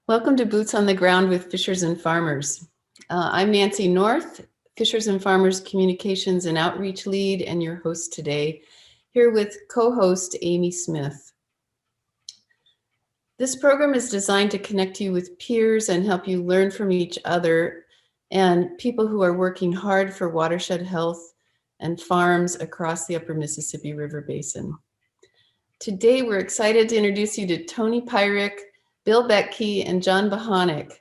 Welcome to Boots on the Ground with Fishers and Farmers. I'm Nancy North, Fishers and Farmers Communications and Outreach Lead, and your host today, here with co-host Amy Smith. This program is designed to connect you with peers and help you learn from each other and people who are working hard for watershed health and farms across the Upper Mississippi River Basin. Today, we're excited to introduce you to Tony Peirick, Bill Boettge, and John Bohonek,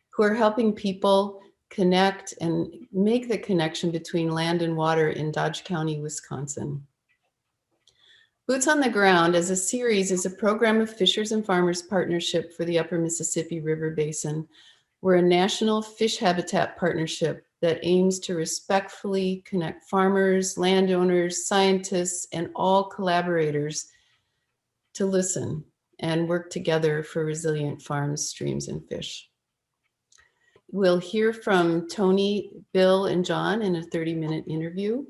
who are helping people connect and make the connection between land and water in Dodge County, Wisconsin. Boots on the Ground as a series is a program of Fishers and Farmers Partnership for the Upper Mississippi River Basin. We're a national fish habitat partnership that aims to respectfully connect farmers, landowners, scientists, and all collaborators to listen and work together for resilient farms, streams, and fish. We'll hear from Tony, Bill, and John in a 30-minute interview.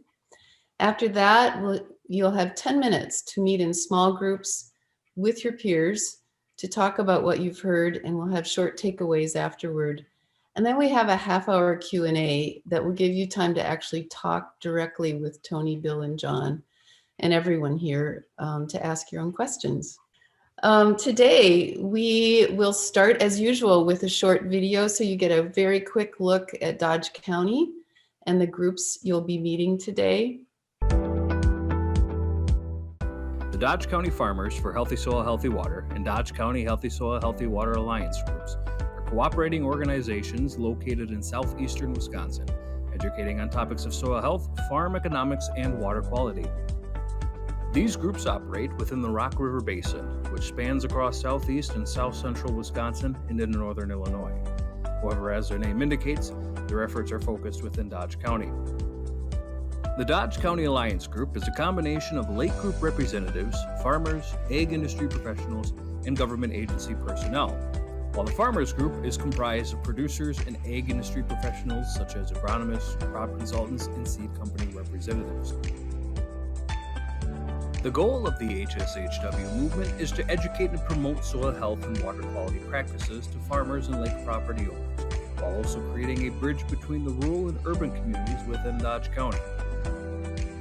After that, you'll have 10 minutes to meet in small groups with your peers to talk about what you've heard, and we'll have short takeaways afterward. And then we have a half-hour Q&A that will give you time to actually talk directly with Tony, Bill, and John, and everyone here to ask your own questions. Today, we will start as usual with a short video so you get a very quick look at Dodge County and the groups you'll be meeting today. The Dodge County Farmers for Healthy Soil, Healthy Water and Dodge County Healthy Soil, Healthy Water Alliance groups are cooperating organizations located in southeastern Wisconsin, educating on topics of soil health, farm economics, and water quality. These groups operate within the Rock River Basin, which spans across southeast and south central Wisconsin into northern Illinois. However, as their name indicates, their efforts are focused within Dodge County. The Dodge County Alliance Group is a combination of Lake Group representatives, farmers, ag industry professionals, and government agency personnel, while the Farmers Group is comprised of producers and ag industry professionals such as agronomists, crop consultants, and seed company representatives. The goal of the HSHW movement is to educate and promote soil health and water quality practices to farmers and lake property owners, while also creating a bridge between the rural and urban communities within Dodge County.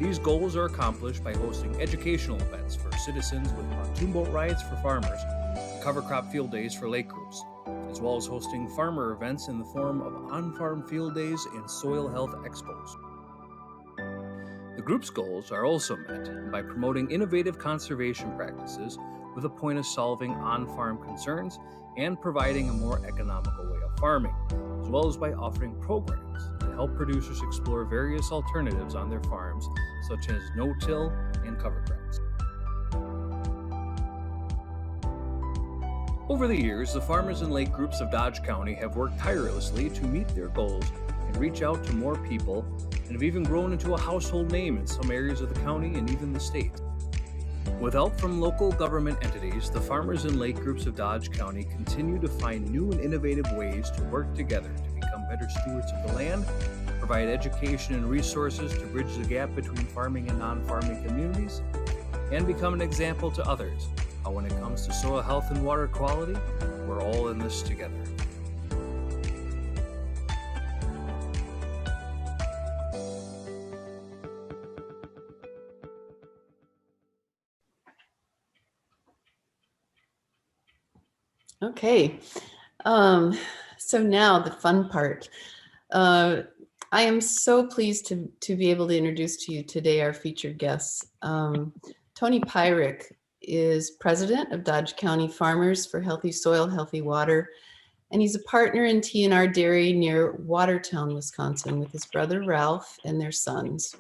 These goals are accomplished by hosting educational events for citizens with pontoon boat rides for farmers, and cover crop field days for lake groups, as well as hosting farmer events in the form of on-farm field days and soil health expos. The group's goals are also met by promoting innovative conservation practices with a point of solving on-farm concerns and providing a more economical way of farming, as well as by offering programs to help producers explore various alternatives on their farms, such as no-till and cover crops. Over the years, the farmers and lake groups of Dodge County have worked tirelessly to meet their goals and reach out to more people, and have even grown into a household name in some areas of the county and even the state. With help from local government entities, the farmers and lake groups of Dodge County continue to find new and innovative ways to work together to become better stewards of the land, provide education and resources to bridge the gap between farming and non-farming communities, and become an example to others how when it comes to soil health and water quality, we're all in this together. Okay, so now the fun part. I am so pleased to be able to introduce to you today our featured guests. Tony Peirick is president of Dodge County Farmers for Healthy Soil, Healthy Water, and he's a partner in T&R Dairy near Watertown, Wisconsin, with his brother Ralph and their sons.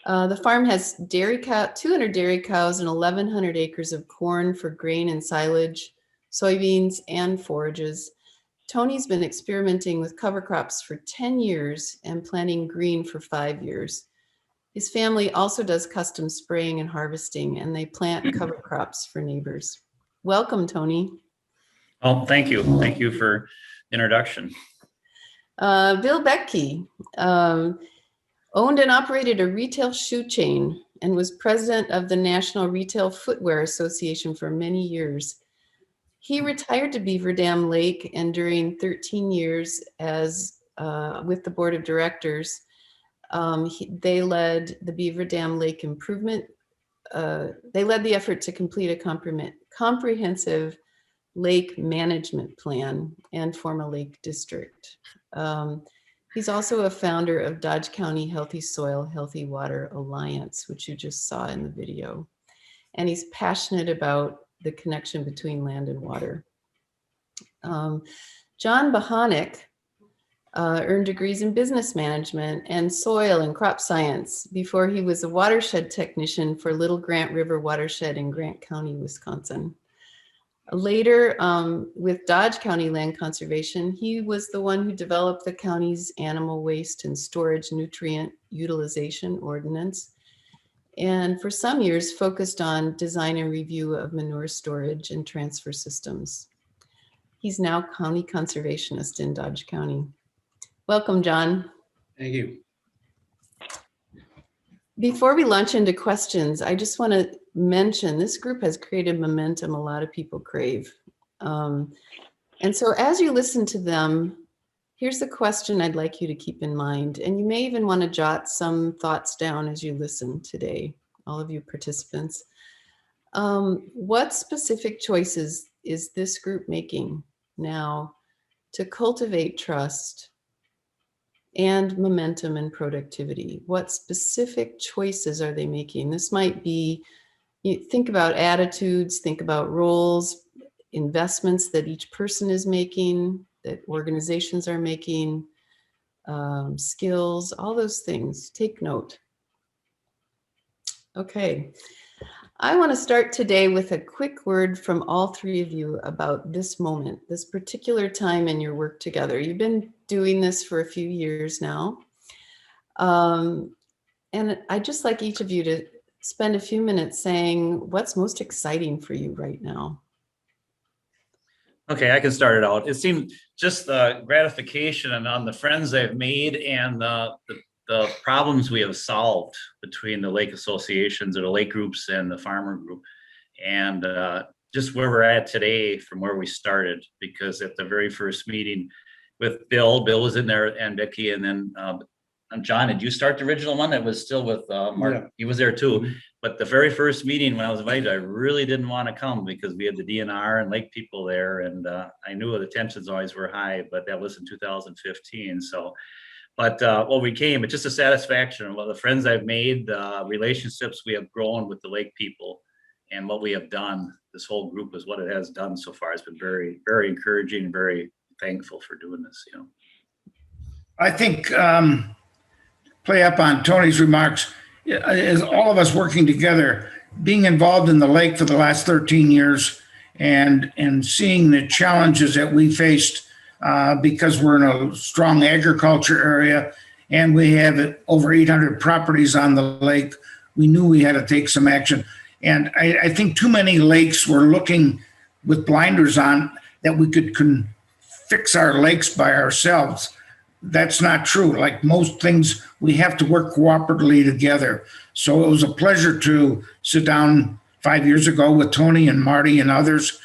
The farm has 200 dairy cows and 1,100 acres of corn for grain and silage, soybeans, and forages. Tony's been experimenting with cover crops for 10 years and planting green for 5 years. His family also does custom spraying and harvesting, and they plant cover crops for neighbors. Welcome, Tony. Oh, thank you. Thank you for the introduction. Bill Boettge owned and operated a retail shoe chain and was president of the National Retail Footwear Association for many years. He retired to Beaver Dam Lake, and during 13 years as with the board of directors, they led the Beaver Dam Lake improvement. They led the effort to complete a comprehensive lake management plan and form a lake district. He's also a founder of Dodge County Healthy Soil, Healthy Water Alliance, which you just saw in the video. And he's passionate about the connection between land and water. John Bohonek earned degrees in business management and soil and crop science before he was a watershed technician for Little Grant River Watershed in Grant County, Wisconsin. Later, with Dodge County Land Conservation, he was the one who developed the county's animal waste and storage nutrient utilization ordinance, and for some years focused on design and review of manure storage and transfer systems. He's now county conservationist in Dodge County. Welcome, John. Thank you. Before we launch into questions, I just want to mention this group has created momentum a lot of people crave. And so as you listen to them, here's the question I'd like you to keep in mind. And you may even want to jot some thoughts down as you listen today, all of you participants. What specific choices is this group making now to cultivate trust and momentum and productivity? What specific choices are they making? This might be, you think about attitudes, think about roles, investments that each person is making, that organizations are making, skills, all those things. Take note. Okay. I want to start today with a quick word from all three of you about this moment, this particular time in your work together. You've been doing this for a few years now. And I'd just like each of you to spend a few minutes saying what's most exciting for you right now. Okay, I can start it out. It seemed just the gratification and on the friends I've made and the problems we have solved between the lake associations or the lake groups and the farmer group. And just where we're at today from where we started, because at the very first meeting with Bill was in there, and Becky, and then John, did you start the original one? It was still with Mark. Yeah. He was there too. Mm-hmm. But the very first meeting when I was invited, I really didn't want to come because we had the DNR and lake people there. And I knew the tensions always were high, but that was in 2015. So, but well, we came, it's just a satisfaction of the friends I've made, the relationships we have grown with the lake people, and what we have done. This whole group is what it has done so far. It's been very, very encouraging, very thankful for doing this, you know. I think play up on Tony's remarks is all of us working together, being involved in the lake for the last 13 years and seeing the challenges that we faced because we're in a strong agriculture area and we have over 800 properties on the lake. We knew we had to take some action. And I think too many lakes were looking with blinders on that we could fix our lakes by ourselves. That's not true. Like most things, we have to work cooperatively together. So it was a pleasure to sit down 5 years ago with Tony and Marty and others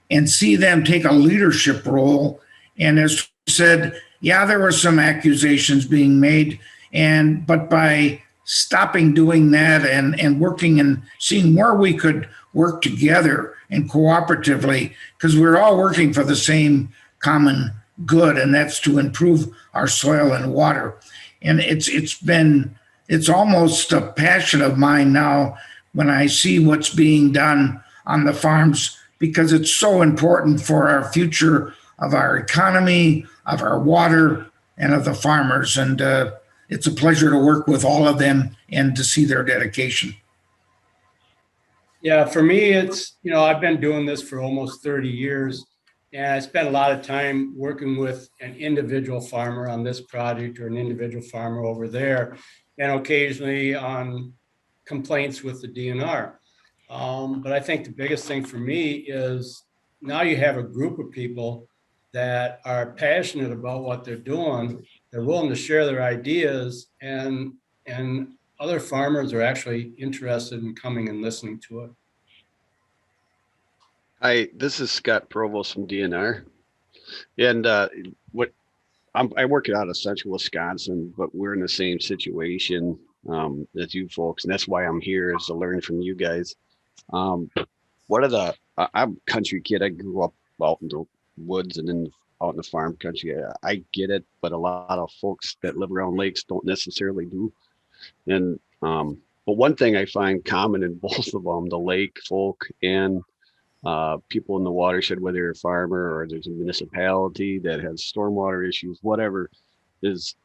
and see them take a leadership role. And as said, yeah, there were some accusations being made, but by stopping doing that and working and seeing where we could work together and cooperatively, because we're all working for the same common good, and that's to improve our soil and water. And it's almost a passion of mine now when I see what's being done on the farms, because it's so important for our future of our economy, of our water, and of the farmers. And it's a pleasure to work with all of them and to see their dedication. Yeah, for me, it's, I've been doing this for almost 30 years. And I spent a lot of time working with an individual farmer on this project or an individual farmer over there, and occasionally on complaints with the DNR. But I think the biggest thing for me is now you have a group of people that are passionate about what they're doing. They're willing to share their ideas, and other farmers are actually interested in coming and listening to it. Hi, this is Scott Provost from DNR, and what I work out of central Wisconsin, but we're in the same situation as you folks, and that's why I'm here is to learn from you guys. Um, what are the? I'm a country kid. I grew up out in the woods and then out in the farm country. I get it, but a lot of folks that live around lakes don't necessarily do. And but one thing I find common in both of them, the lake folk and people in the watershed, whether you're a farmer or there's a municipality that has stormwater issues, whatever, is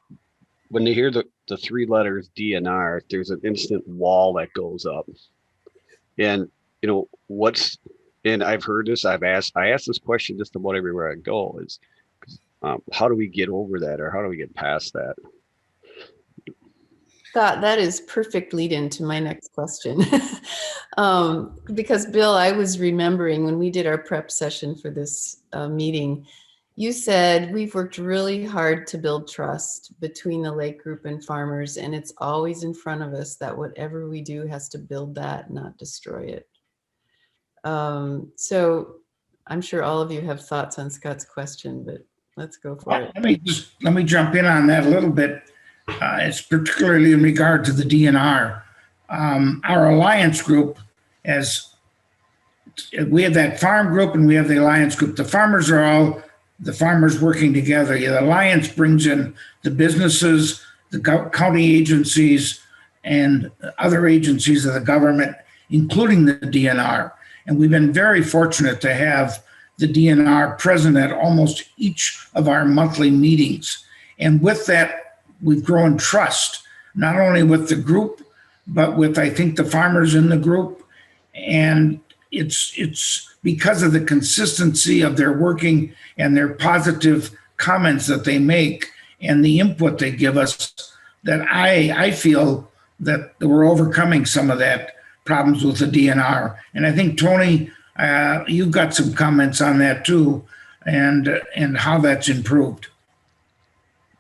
when they hear the three letters DNR, there's an instant wall that goes up. And what's and I've heard this, I ask this question just about everywhere I go is how do we get over that, or how do we get past that? Scott, that is perfect lead into my next question. Because Bill, I was remembering when we did our prep session for this meeting, you said we've worked really hard to build trust between the lake group and farmers, and it's always in front of us that whatever we do has to build that, not destroy it. So I'm sure all of you have thoughts on Scott's question, but let's go for it. Let me jump in on that a little bit. It's particularly in regard to the DNR. Our alliance group, as we have that farm group and we have the alliance group. The farmers are all the farmers working together. The alliance brings in the businesses, the county agencies, and other agencies of the government, including the DNR. And we've been very fortunate to have the DNR present at almost each of our monthly meetings. And with that, we've grown trust, not only with the group, but with, I think, the farmers in the group. And it's because of the consistency of their working and their positive comments that they make and the input they give us that I feel that we're overcoming some of that problems with the DNR. And I think, Tony, you've got some comments on that too, and how that's improved.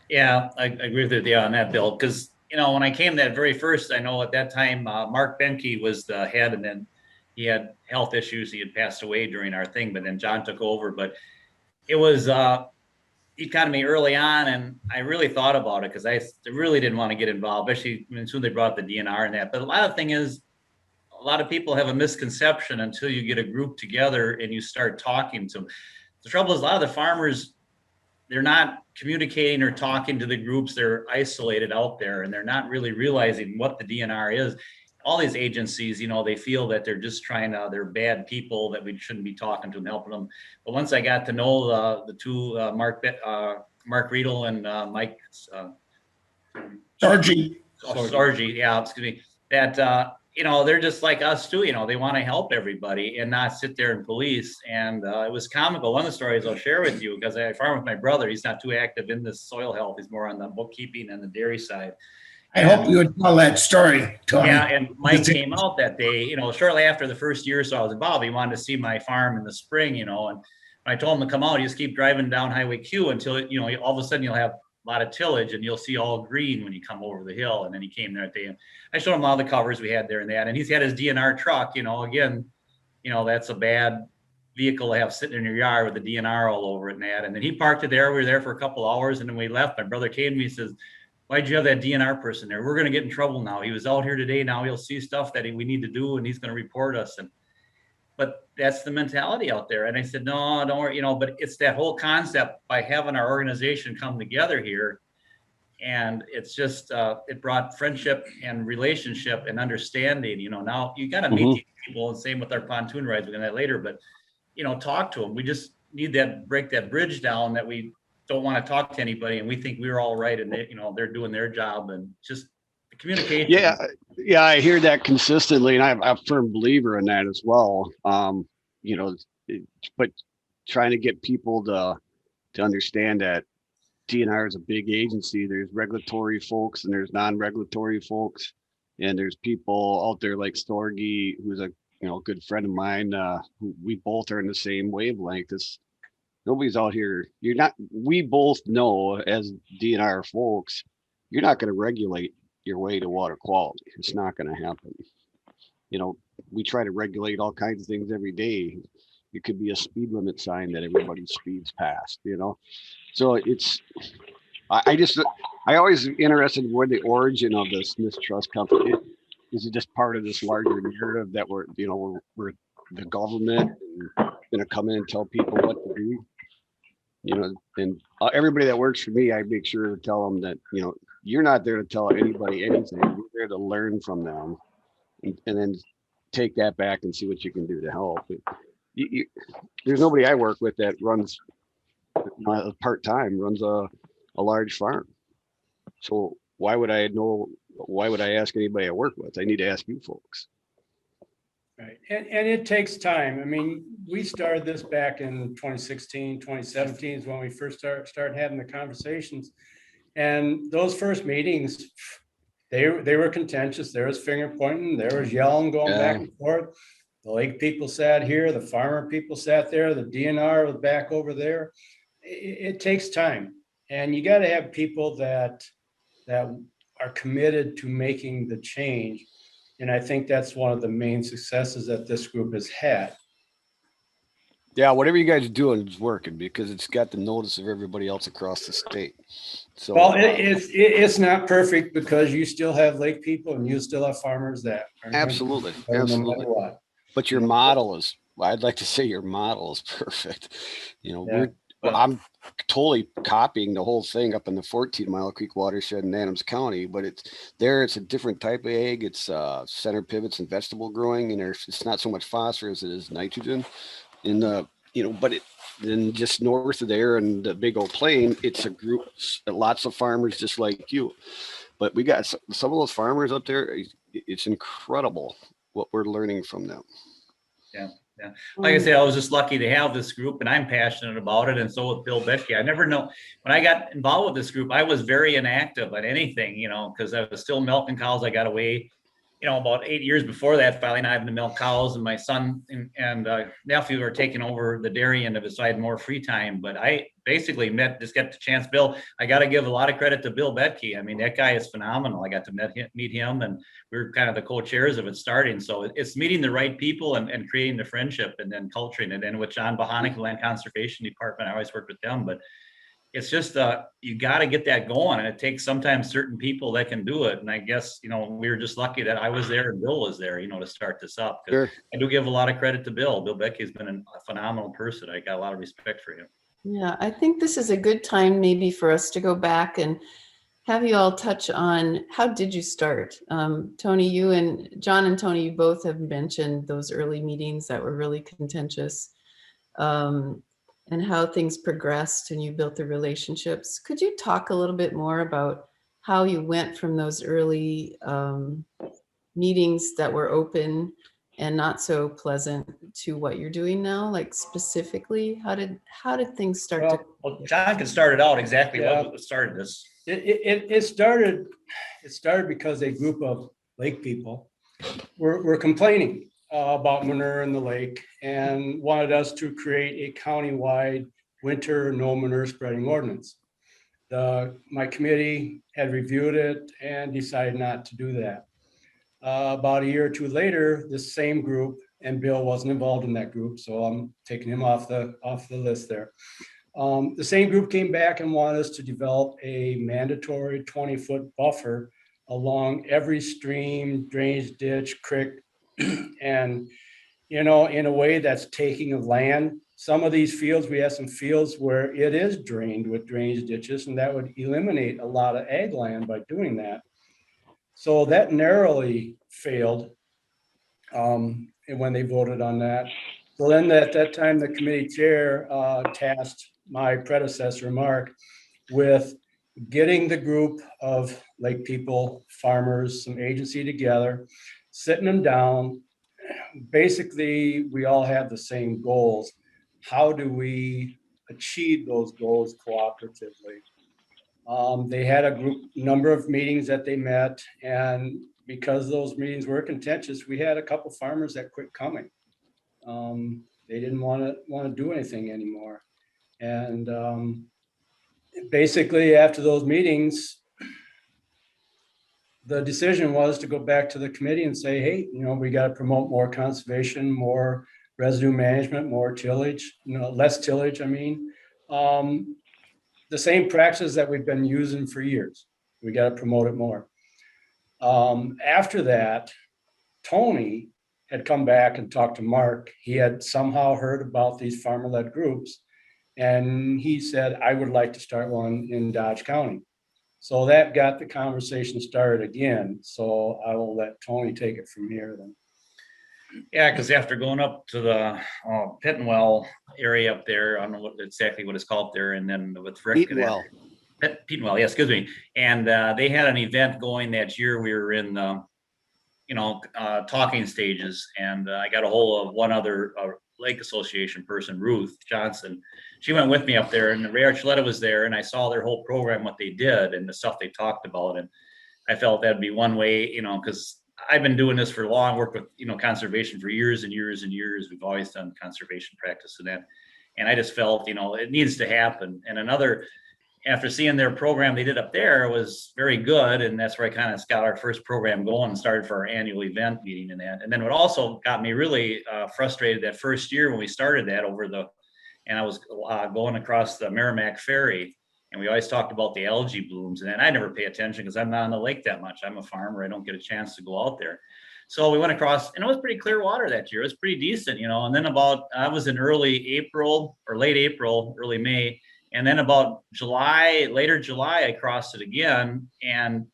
Yeah, I agree with you on that, Bill, because, when I came that very first, I know at that time, Mark Boettge was the head, and then he had health issues. He had passed away during our thing, but then John took over. But it was, he got me early on, and I really thought about it because I really didn't want to get involved, especially as soon as they brought up the DNR and that. But a lot of the thing is, a lot of people have a misconception until you get a group together and you start talking to them. The trouble is a lot of the farmers, they're not communicating or talking to the groups. They're isolated out there and they're not really realizing what the DNR is. All these agencies, they feel that they're just they're bad people that we shouldn't be talking to and helping them. But once I got to know the two, Mark Riedel and Mike Sargi. Sargi, yeah, excuse me, that, they're just like us too. They want to help everybody and not sit there and police. And it was comical. One of the stories I'll share with you, because I farm with my brother. He's not too active in this soil health. He's more on the bookkeeping and the dairy side. I hope you would tell that story, Tony. Yeah, and Mike came out that day, shortly after the first year or so I was involved. He wanted to see my farm in the spring, and I told him to come out. You just keep driving down Highway Q until, all of a sudden you'll have a lot of tillage and you'll see all green when you come over the hill. And then he came there that day and I showed him all the covers we had there and that. And he's had his DNR truck, again, that's a bad vehicle to have sitting in your yard with the DNR all over it and that. And then he parked it there. We were there for a couple hours and then we left. My brother came to me and says, "Why'd you have that DNR person there? We're going to get in trouble now. He was out here today. Now he'll see stuff that we need to do and he's going to report us." But that's the mentality out there. And I said, "No, don't worry, but it's that whole concept by having our organization come together here. And it's just, it brought friendship and relationship and understanding, now you got to meet these people, and same with our pontoon rides, we're going to that later, but, talk to them. We just need break that bridge down that we don't want to talk to anybody. And we think we're all right. And they, they're doing their job and just the communication." Yeah, I hear that consistently, and I'm a firm believer in that as well. But trying to get people to understand that DNR is a big agency. There's regulatory folks and there's non-regulatory folks, and there's people out there like Storgy, who's a good friend of mine. Who we both are in the same wavelength. Nobody's out here. We both know as DNR folks, you're not going to regulate your way to water quality. It's not going to happen. We try to regulate all kinds of things every day. It could be a speed limit sign that everybody speeds past, you know? So it's, I always interested in where the origin of the Smith Trust Company is. It just part of this larger narrative that we're, you know, we're the government and gonna come in and tell people what to do, you know, and everybody that works for me, I make sure to tell them that, you know, you're not there to tell anybody anything. You're there to learn from them and then take that back and see what you can do to help. There's nobody I work with that runs part-time, runs a large farm. So why would I ask anybody I work with? I need to ask you folks. Right. And it takes time. I mean, we started this back in 2016, 2017 is when we first started having the conversations. And those first meetings, they were contentious. There was finger pointing, there was yelling, going back and forth. The lake people sat here, the farmer people sat there, the DNR was back over there. It takes time. And you got to have people that are committed to making the change. And I think that's one of the main successes that this group has had. Yeah, whatever you guys are doing is working because it's got the notice of everybody else across the state. So well, it's not perfect because you still have lake people and you still have farmers that are absolutely. no matter what. But your model is, I'd like to say your model is perfect. You know, I'm totally copying the whole thing up in the 14 Mile Creek watershed in Adams County, but it's a different type of egg. It's center pivots and vegetable growing, and it's not so much phosphorus as it is nitrogen. In the, you know, but then just north of there in the big old plain, it's a group, lots of farmers just like you. But we got some of those farmers up there. It's incredible what we're learning from them. Yeah. Yeah. Like I said, I was just lucky to have this group and I'm passionate about it. And so with Bill Boettge, I never know when I got involved with this group, I was very inactive at anything, you know, because I was still milking cows. I got away, you know, about 8 years before that, finally not having to milk cows, and my son and nephew are taking over the dairy end of it. So I had more free time, but I basically just got the chance. Bill, I got to give a lot of credit to Bill Boettge. I mean, that guy is phenomenal. I got to meet him and we were kind of the co-chairs of it starting. So it's meeting the right people and creating the friendship and then culturing it. And with John Bohonek, the Land Conservation Department, I always worked with them, but it's just you got to get that going, and it takes sometimes certain people that can do it. And I guess, you know, we were just lucky that I was there and Bill was there, you know, to start this up. Sure. I do give a lot of credit to Bill. Bill Boettge has been a phenomenal person. I got a lot of respect for him. Yeah, I think this is a good time maybe for us to go back and have you all touch on how did you start? Tony, you and John and Tony, you both have mentioned those early meetings that were really contentious. And how things progressed and you built the relationships. Could you talk a little bit more about how you went from those early meetings that were open and not so pleasant to what you're doing now? Like specifically, how did things start? Well, John can start it out exactly what started this. It started because a group of lake people were complaining about manure in the lake and wanted us to create a countywide winter no manure spreading ordinance. My committee had reviewed it and decided not to do that. About a year or two later, this same group, and Bill wasn't involved in that group, so I'm taking him off the list there. The same group came back and wanted us to develop a mandatory 20-foot buffer along every stream, drainage ditch, creek, and, you know, in a way that's taking of land. Some of these fields, we have some fields where it is drained with drainage ditches, and that would eliminate a lot of ag land by doing that. So that narrowly failed and when they voted on that. So then at that time, the committee chair tasked my predecessor, Mark, with getting the group of lake people, farmers, some agency together, sitting them down. Basically, we all have the same goals. How do we achieve those goals cooperatively? They had a number of meetings that they met, and because those meetings were contentious, we had a couple farmers that quit coming. They didn't want to do anything anymore. And basically, after those meetings, the decision was to go back to the committee and say, hey, you know, we got to promote more conservation, more residue management, more tillage, less tillage, I mean. The same practices that we've been using for years. We got to promote it more. After that, Tony had come back and talked to Mark. He had somehow heard about these farmer-led groups, and he said, I would like to start one in Dodge County. So that got the conversation started again. So I will let Tony take it from here then. Yeah, because after going up to the Pittenwell area up there, I don't know what exactly what it's called there, and then with Rick. Pittenwell, yes, excuse me. And they had an event going that year. We were in talking stages, and I got a hold of one other Lake Association person, Ruth Johnson. She went with me up there, and Ray Archuleta was there, and I saw their whole program, what they did, and the stuff they talked about. And I felt that'd be one way, because I've been doing this for long, worked with, conservation for years and years and years. We've always done conservation practice and that. And I just felt, it needs to happen. And after seeing their program they did up there was very good. And that's where I kind of got our first program going and started for our annual event meeting and that. And then what also got me really frustrated that first year when we started that and I was going across the Merrimack Ferry, and we always talked about the algae blooms, and I never pay attention because I'm not on the lake that much. I'm a farmer. I don't get a chance to go out there. So we went across, and it was pretty clear water that year. It was pretty decent, and then I was in early April or late April, early May. And then about later July, I crossed it again and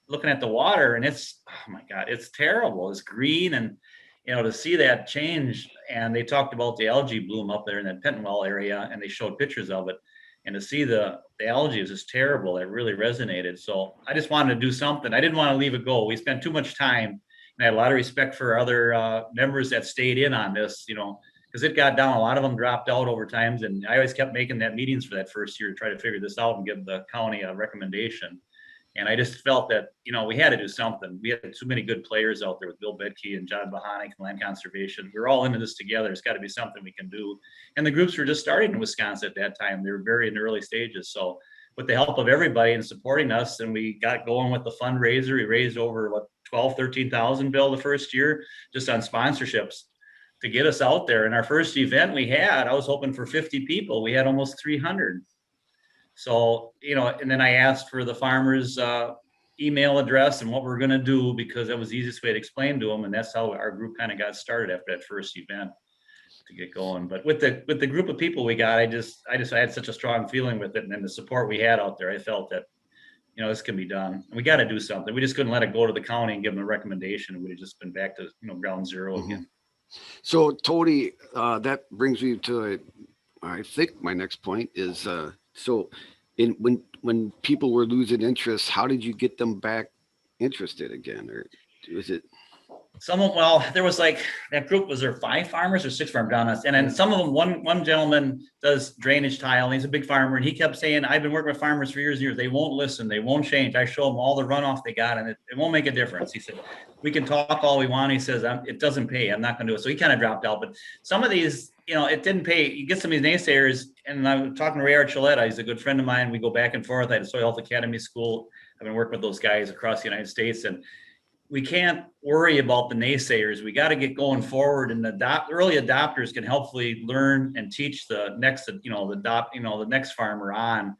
looking at the water, and it's, oh my God, it's terrible. It's green, and, to see that change. And they talked about the algae bloom up there in that Pittenwell area, and they showed pictures of it. And to see the algae is just terrible. It really resonated. So I just wanted to do something. I didn't want to leave it go. We spent too much time, and I had a lot of respect for other members that stayed in on this, because it got down. A lot of them dropped out over times, and I always kept making that meetings for that first year to try to figure this out and give the county a recommendation. And I just felt that, we had to do something. We had too many good players out there with Bill Boettge and John Bohonek and Land Conservation. We're all into this together. It's got to be something we can do. And the groups were just starting in Wisconsin at that time. They were very in the early stages. So with the help of everybody and supporting us, and we got going with the fundraiser, we raised over 13,000, Bill, the first year, just on sponsorships to get us out there. And our first event I was hoping for 50 people. We had almost 300. So, and then I asked for the farmers' email address and what we're going to do, because that was the easiest way to explain to them. And that's how our group kind of got started after that first event to get going. But with the group of people we got, I had such a strong feeling with it. And then the support we had out there, I felt that, this can be done. And we got to do something. We just couldn't let it go to the county and give them a recommendation. We'd have just been back to, ground zero again. So Tony, that brings me to, I think my next point is, when people were losing interest, how did you get them back interested again? Or was it? There was that group, was there 5 farmers or 6 farmers down us? And then some of them, one gentleman does drainage tile, and he's a big farmer, and he kept saying, I've been working with farmers for years and years. They won't listen. They won't change. I show them all the runoff they got, and it won't make a difference. He said, we can talk all we want. He says, it doesn't pay. I'm not going to do it. So he kind of dropped out. But some of these, it didn't pay. You get some of these naysayers, and I'm talking to Ray Archuleta. He's a good friend of mine. We go back and forth. I had a Soil Health Academy school. I've been working with those guys across the United States, and we can't worry about the naysayers. We got to get going forward, and the early adopters can hopefully learn and teach the next, the next farmer on.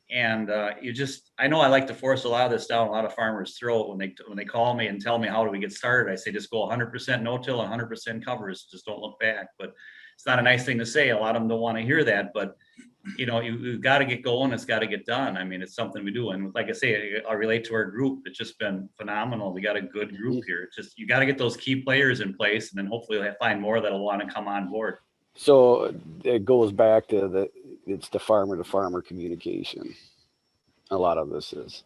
And I know I like to force a lot of this down a lot of farmers' throat when they call me and tell me how do we get started. I say just go 100% no-till and 100% covers. Just don't look back. But it's not a nice thing to say. A lot of them don't want to hear that. But you've got to get going. It's got to get done. I mean, it's something we do. And like I say, I relate to our group. It's just been phenomenal. We got a good group here. It's just, you got to get those key players in place, and then hopefully we'll find more that'll want to come on board. So it goes back to it's the farmer to farmer communication. A lot of this is.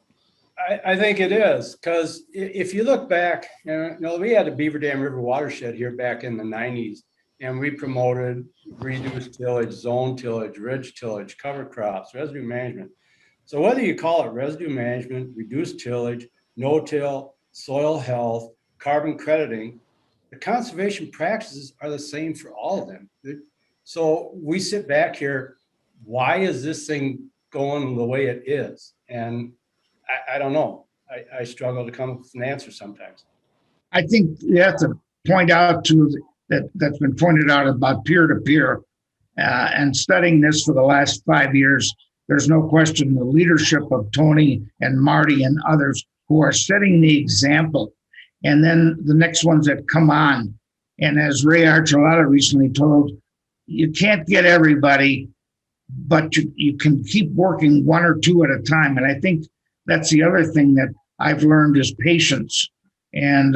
I think it is, because if you look back, we had a Beaver Dam River watershed here back in the 90s. And we promoted reduced tillage, zone tillage, ridge tillage, cover crops, residue management. So whether you call it residue management, reduced tillage, no-till, soil health, carbon crediting, the conservation practices are the same for all of them. So we sit back here, why is this thing going the way it is? And I don't know. I struggle to come up with an answer sometimes. I think you have to point out to that's been pointed out about peer-to-peer, and studying this for the last 5 years, there's no question the leadership of Tony and Marty and others who are setting the example. And then the next ones that come on. And as Ray Archuleta recently told, you can't get everybody, but you can keep working one or two at a time. And I think that's the other thing that I've learned is patience. And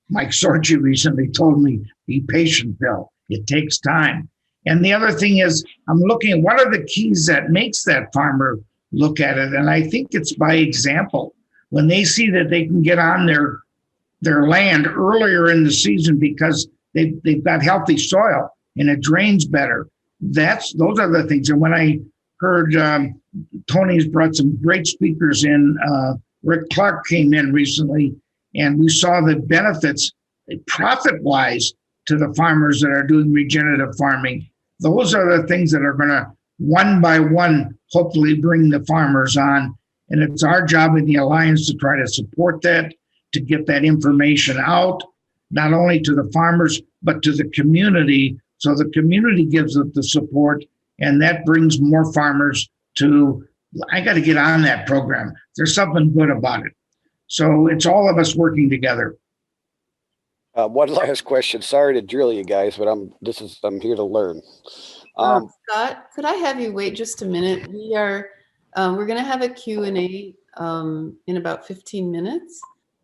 Mike Sorgi recently told me, be patient, Bill. It takes time. And the other thing is, I'm looking at what are the keys that makes that farmer look at it. And I think it's by example. When they see that they can get on their land earlier in the season because they've got healthy soil and it drains better. Those are the things. And when I heard Tony's brought some great speakers in, Rick Clark came in recently, and we saw the benefits profit-wise to the farmers that are doing regenerative farming. Those are the things that are going to, one by one, hopefully bring the farmers on. And it's our job in the Alliance to try to support that, to get that information out, not only to the farmers, but to the community. So the community gives it the support, and that brings more farmers to, I got to get on that program. There's something good about it. So it's all of us working together. One last question. Sorry to drill you guys, but I'm here to learn. Scott, could I have you wait just a minute? We're going to have a Q&A in about 15 minutes.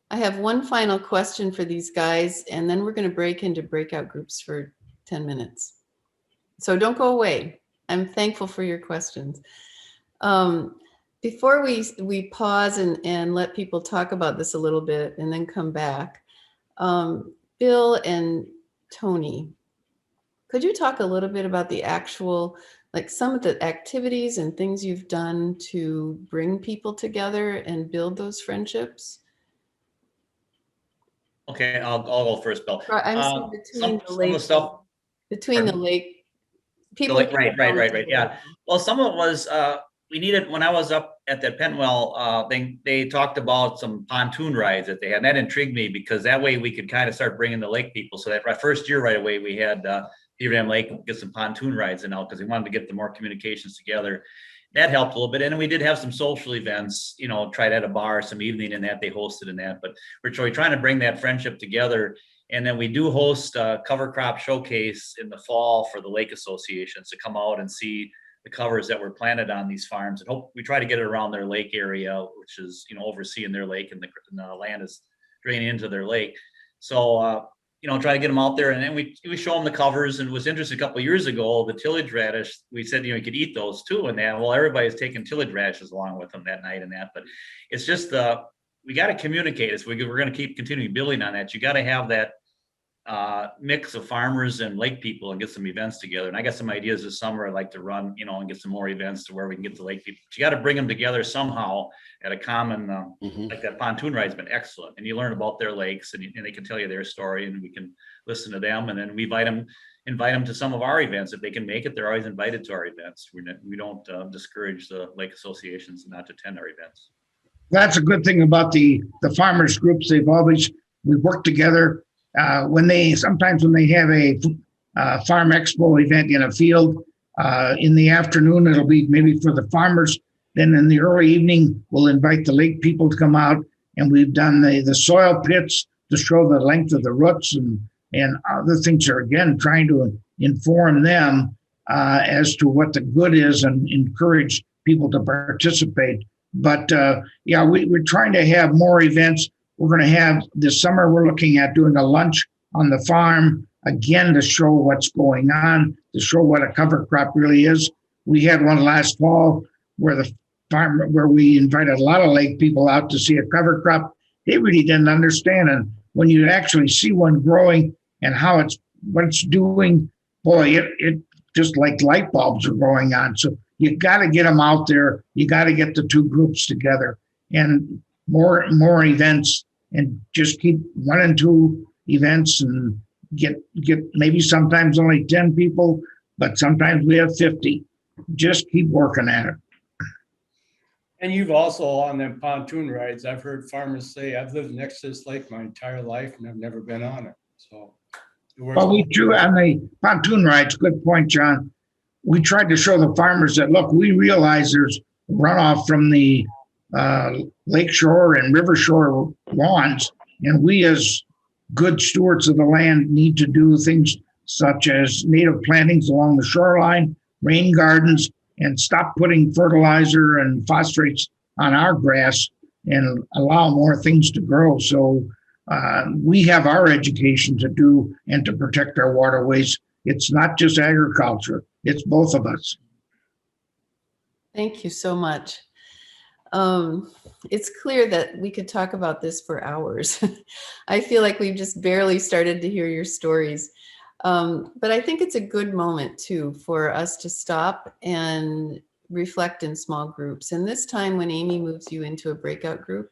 I have one final question for these guys, and then we're going to break into breakout groups for 10 minutes. So don't go away. I'm thankful for your questions. Before we pause and let people talk about this a little bit and then come back, Bill and Tony, could you talk a little bit about the actual, like some of the activities and things you've done to bring people together and build those friendships? Okay, I'll go first, Bill. I'm saying between the lake, between the lake, people. Right. Yeah. Well, some of it was we needed, when I was up at that Pentwell, they talked about some pontoon rides that they had. And that intrigued me because that way we could kind of start bringing the lake people. So that my first year right away, we had Beaver Dam Lake get some pontoon rides and out because we wanted to get the more communications together. That helped a little bit. And then we did have some social events, tried at a bar, some evening in that they hosted in that, but we're trying to bring that friendship together. And then we do host a cover crop showcase in the fall for the lake associations to come out and see the covers that were planted on these farms, and hope we try to get it around their lake area, which is, overseeing their lake, and the land is draining into their lake. So, try to get them out there, and then we show them the covers. And it was interesting, a couple of years ago, the tillage radish, we said, you could eat those too. And that, well, everybody's taking tillage radishes along with them that night and that, but it's just, we got to communicate. We're going to keep continuing building on that. You got to have that mix of farmers and lake people and get some events together. And I got some ideas this summer I'd like to run, and get some more events to where we can get the lake people. But you got to bring them together somehow at a common, like that pontoon ride's been excellent. And you learn about their lakes, and they can tell you their story, and we can listen to them. And then we invite them to some of our events. If they can make it, they're always invited to our events. We don't discourage the lake associations not to attend our events. That's a good thing about the farmers groups. We work together. Sometimes when they have a farm expo event in a field, in the afternoon, it'll be maybe for the farmers. Then in the early evening, we'll invite the lake people to come out, and we've done the soil pits to show the length of the roots and other things are, again, trying to inform them as to what the good is and encourage people to participate. But we're trying to have more events. We're going to have this summer, we're looking at doing a lunch on the farm, again, to show what's going on, to show what a cover crop really is. We had one last fall where we invited a lot of lake people out to see a cover crop. They really didn't understand. And when you actually see one growing and what it's doing, boy, it just like light bulbs are going on. So you got to get them out there. You got to get the two groups together. And more events, and just keep 1 and 2 events and get maybe sometimes only 10 people, but sometimes we have 50. Just keep working at it. And you've also, on them pontoon rides, I've heard farmers say, I've lived next to this lake my entire life and I've never been on it. So Well, we do on the pontoon rides, good point, John. We tried to show the farmers that, look, we realize there's runoff from the lake shore and river shore lawns, and we as good stewards of the land need to do things such as native plantings along the shoreline, rain gardens, and stop putting fertilizer and phosphates on our grass and allow more things to grow. So we have our education to do and to protect our waterways. It's not just agriculture, it's both of us. Thank you so much. It's clear that we could talk about this for hours. I feel like we've just barely started to hear your stories. But I think it's a good moment too for us to stop and reflect in small groups. And this time when Amy moves you into a breakout group,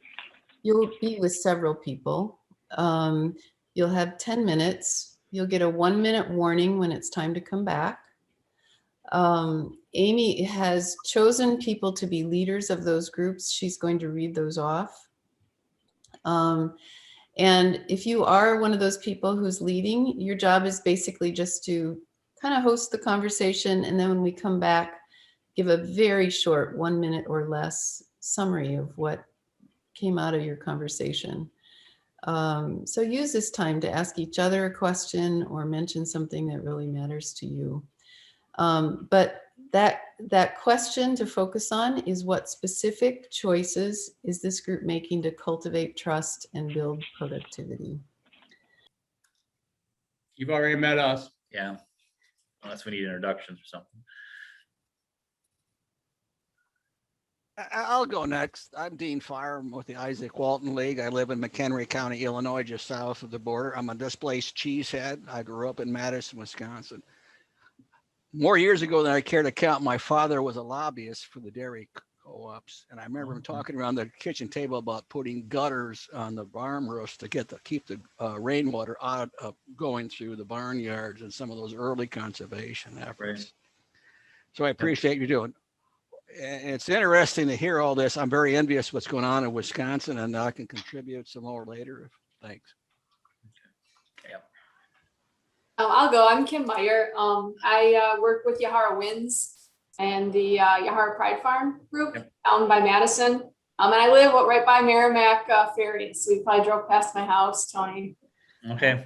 you'll be with several people. You'll have 10 minutes. You'll get a 1-minute warning when it's time to come back. Amy has chosen people to be leaders of those groups. She's going to read those off. And if you are one of those people who's leading, your job is basically just to kind of host the conversation. And then when we come back, give a very short 1 minute or less summary of what came out of your conversation. So use this time to ask each other a question or mention something that really matters to you. But that question to focus on is, what specific choices is this group making to cultivate trust and build productivity? You've already met us. Yeah, unless we need introductions or something. I'll go next. I'm Dean Fire. I'm with the Isaac Walton League. I live in McHenry County, Illinois, just south of the border. I'm a displaced cheesehead. I grew up in Madison, Wisconsin. More years ago than I care to count, my father was a lobbyist for the dairy co-ops. And I remember him talking around the kitchen table about putting gutters on the barn roofs to keep the rainwater out of going through the barnyards and some of those early conservation efforts. Right. So I appreciate you doing. And it's interesting to hear all this. I'm very envious what's going on in Wisconsin, and I can contribute some more later. Thanks. I'll go. I'm Kim Meyer. I work with Yahara Winds and the Yahara Pride Farm group down by Madison. And I live right by Merrimack Ferry. So you probably drove past my house, Tony. Okay.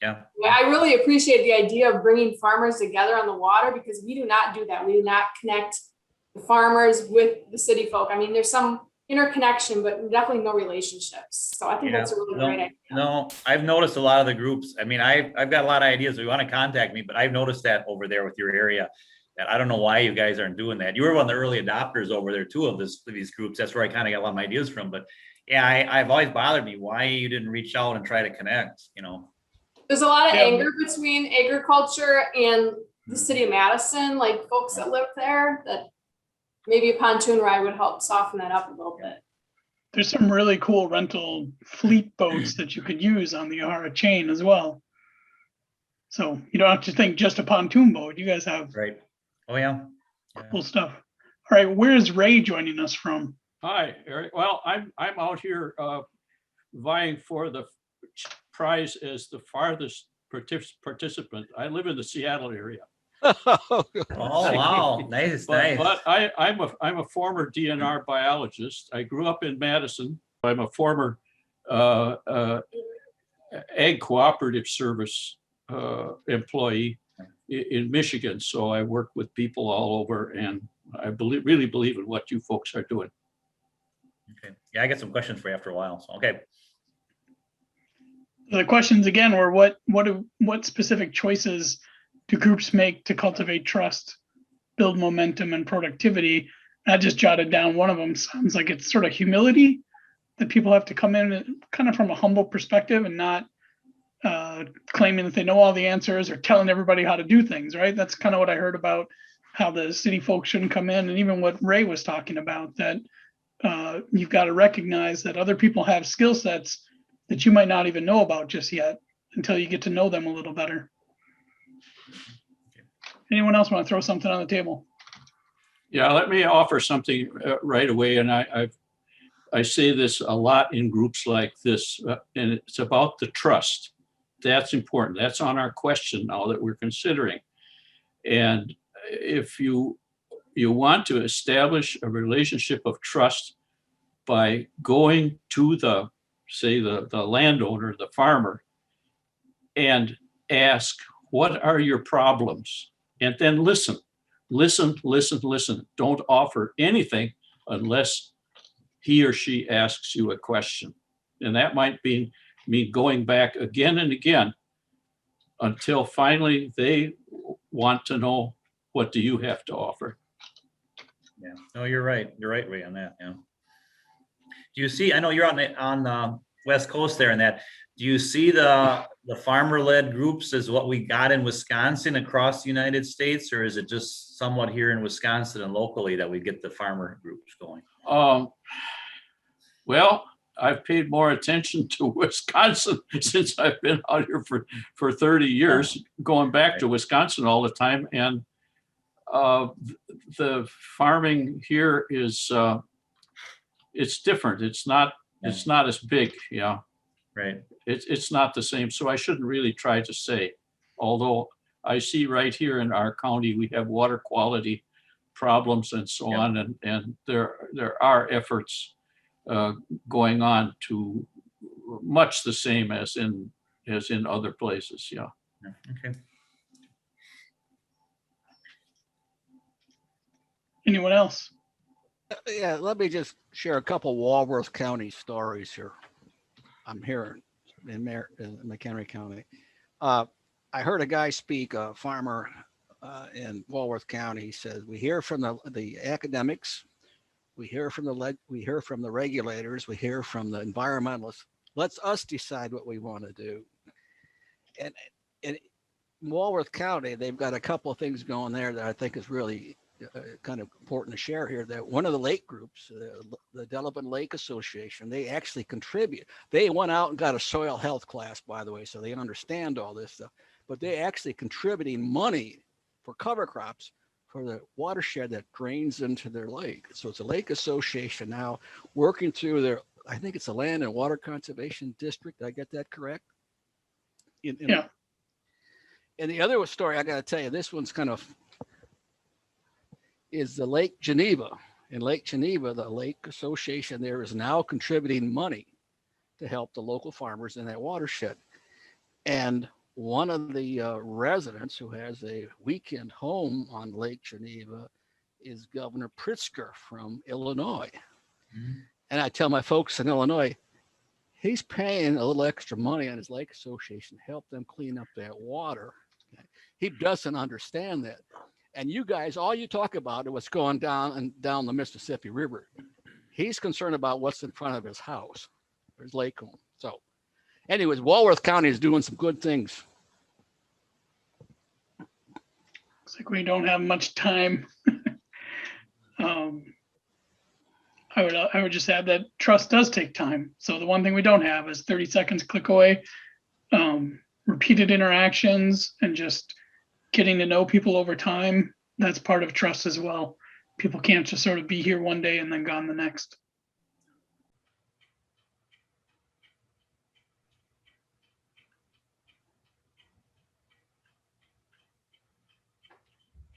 Yeah, I really appreciate the idea of bringing farmers together on the water, because we do not do that. We do not connect the farmers with the city folk. I mean, there's some interconnection, but definitely no relationships. So I think that's a really great idea. No, I've noticed a lot of the groups. I mean, I've got a lot of ideas. If you want to contact me, but I've noticed that over there with your area, that I don't know why you guys aren't doing that. You were one of the early adopters over there too of these groups. That's where I kind of got a lot of my ideas from. But yeah, I've always bothered me why you didn't reach out and try to connect, you know. There's a lot of anger between agriculture and the city of Madison, like folks that live there, that maybe a pontoon ride would help soften that up a little bit. There's some really cool rental fleet boats that you could use on the Yahara chain as well. So you don't have to think just a pontoon boat. You guys have right. Oh yeah. Cool stuff. All right, where's Ray joining us from? Hi, Eric. Well, I'm out here vying for the prize as the farthest participant. I live in the Seattle area. Oh wow, nice. But I'm a former DNR biologist. I grew up in Madison. I'm a former Ag Cooperative Service employee in Michigan. So I work with people all over, and I really believe in what you folks are doing. Okay. Yeah, I got some questions for you after a while. So okay. The questions again were what specific choices do groups make to cultivate trust, build momentum and productivity? And I just jotted down one of them. Sounds like it's sort of humility, that people have to come in kind of from a humble perspective and not claiming that they know all the answers or telling everybody how to do things, right? That's kind of what I heard about how the city folks shouldn't come in, and even what Ray was talking about, that you've got to recognize that other people have skill sets that you might not even know about just yet until you get to know them a little better. Anyone else want to throw something on the table? Yeah, let me offer something right away. And I say this a lot in groups like this, and it's about the trust. that's important. That's on our question now that we're considering. And if you want to establish a relationship of trust by going to the, say, the landowner, the farmer, and ask, what are your problems? And then listen. Don't offer anything unless he or she asks you a question. And that might mean going back again and again until finally they want to know, what do you have to offer? Yeah, no, you're right. You're right, Ray, on that. Yeah. Do you see, I know you're on the West Coast there and that, do you see the farmer-led groups as what we got in Wisconsin across the United States, or is it just somewhat here in Wisconsin and locally that we get the farmer groups going? Well, I've paid more attention to Wisconsin since I've been out here for 30 years, going back to Wisconsin all the time. And the farming here is, it's different. It's not as big. Yeah. Right. It's not the same. So I shouldn't really try to say, although I see right here in our county, we have water quality problems and so on. And there are efforts going on to much the same as in other places. Yeah. Okay. Anyone else? Yeah, let me just share a couple Walworth County stories here. I'm here in McHenry County. I heard a guy speak, a farmer in Walworth County. He says, we hear from the academics, we hear from the regulators, we hear from the environmentalists. Let's us decide what we want to do. And in Walworth County, they've got a couple of things going there that I think is really kind of important to share here. That one of the lake groups, the Delavan Lake Association, they actually contribute. They went out and got a soil health class, by the way, so they understand all this stuff. But they actually contributing money for cover crops for the watershed that drains into their lake. So it's a lake association now working through their, I think it's a land and water conservation district. Did I get that correct? Yeah. And the other story I got to tell you, this one's kind of, is the Lake Geneva. In Lake Geneva, the Lake Association there is now contributing money to help the local farmers in that watershed. And one of the residents who has a weekend home on Lake Geneva is Governor Pritzker from Illinois. Mm-hmm. And I tell my folks in Illinois, he's paying a little extra money on his lake association to help them clean up that water. He doesn't understand that. And you guys, all you talk about is what's going down the Mississippi River. He's concerned about what's in front of his house, or his lake home. So anyways, Walworth County is doing some good things. Looks like we don't have much time. I would just add that trust does take time. So the one thing we don't have is 30 seconds click away, repeated interactions, and just getting to know people over time. That's part of trust as well. People can't just sort of be here one day and then gone the next.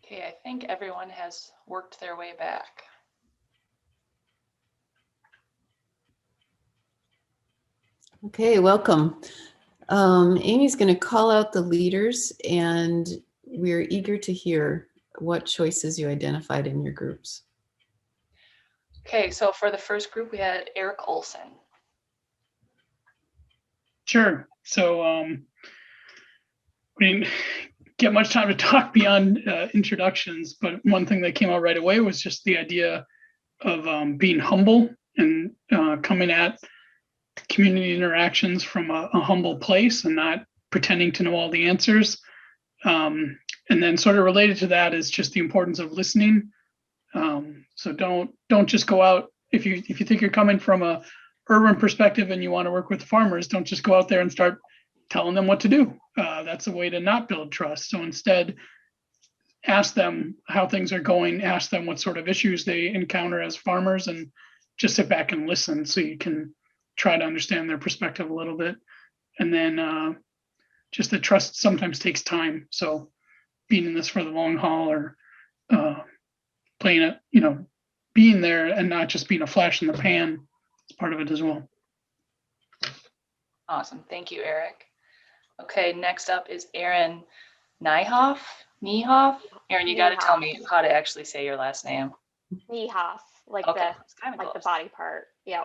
Okay, I think everyone has worked their way back. Okay, welcome. Amy's going to call out the leaders, and we're eager to hear what choices you identified in your groups. Okay, so for the first group, we had Eric Olson. Sure. So we didn't get much time to talk beyond introductions, but one thing that came out right away was just the idea of being humble and coming at community interactions from a humble place and not pretending to know all the answers. And then sort of related to that is just the importance of listening. So don't just go out if you think you're coming from a urban perspective and you want to work with farmers, don't just go out there and start telling them what to do. That's a way to not build trust. So instead, ask them how things are going, ask them what sort of issues they encounter as farmers, and just sit back and listen so you can try to understand their perspective a little bit. And then just that trust sometimes takes time. So being in this for the long haul, or playing it, being there and not just being a flash in the pan is part of it as well. Awesome. Thank you, Eric. Okay, next up is Aaron Niehoff. Aaron, you got to tell me how to actually say your last name. Niehoff, like Okay, the body part. Yeah.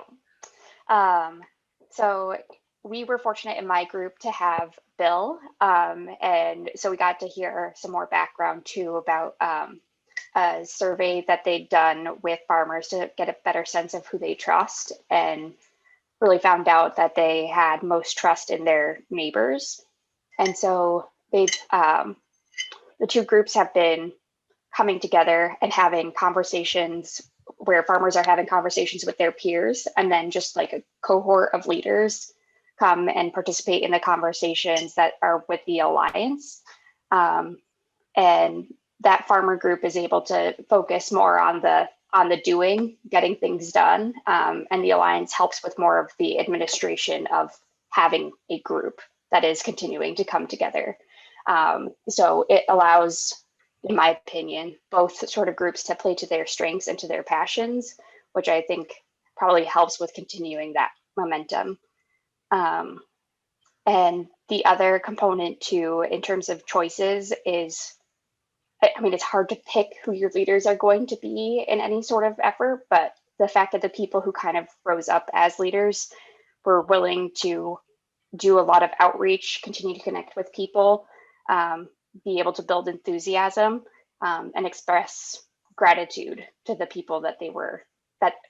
So we were fortunate in my group to have Bill, and so we got to hear some more background too about a survey that they'd done with farmers to get a better sense of who they trust, and really found out that they had most trust in their neighbors. And so they've the two groups have been coming together and having conversations where farmers are having conversations with their peers, and then just like a cohort of leaders come and participate in the conversations that are with the alliance. And that farmer group is able to focus more on the doing, getting things done. And the alliance helps with more of the administration of having a group that is continuing to come together. So it allows, in my opinion, both sort of groups to play to their strengths and to their passions, which I think probably helps with continuing that momentum. And the other component too, in terms of choices, is, I mean, it's hard to pick who your leaders are going to be in any sort of effort, but the fact that the people who kind of rose up as leaders were willing to do a lot of outreach, continue to connect with people, be able to build enthusiasm, and express gratitude to the people that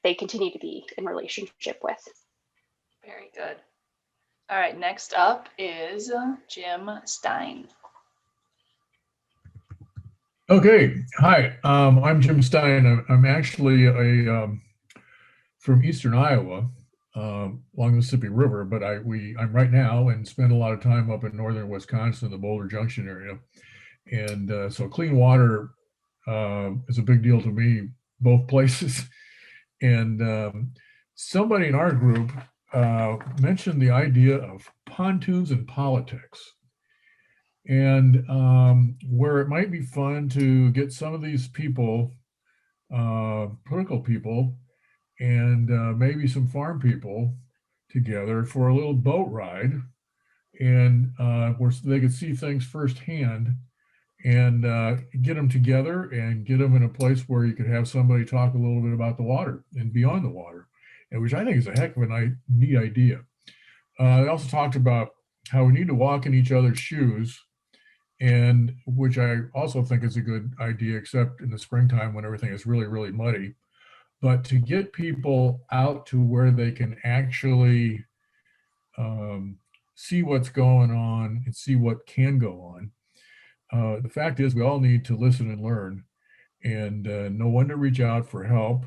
they continue to be in relationship with. Very good. All right, next up is Jim Stein. Okay, hi, I'm Jim Stein. I'm actually from Eastern Iowa, along the Mississippi River, but I'm right now and spend a lot of time up in northern Wisconsin, the Boulder Junction area. And so clean water is a big deal to me, both places. And somebody in our group mentioned the idea of pontoons and politics. And where it might be fun to get some of these people, political people, and maybe some farm people together for a little boat ride, and where they could see things firsthand, and get them together and get them in a place where you could have somebody talk a little bit about the water and beyond the water, and which I think is a heck of a neat idea. They also talked about how we need to walk in each other's shoes, and which I also think is a good idea, except in the springtime when everything is really, really muddy. But to get people out to where they can actually see what's going on and see what can go on. The fact is, we all need to listen and learn, and know when to reach out for help.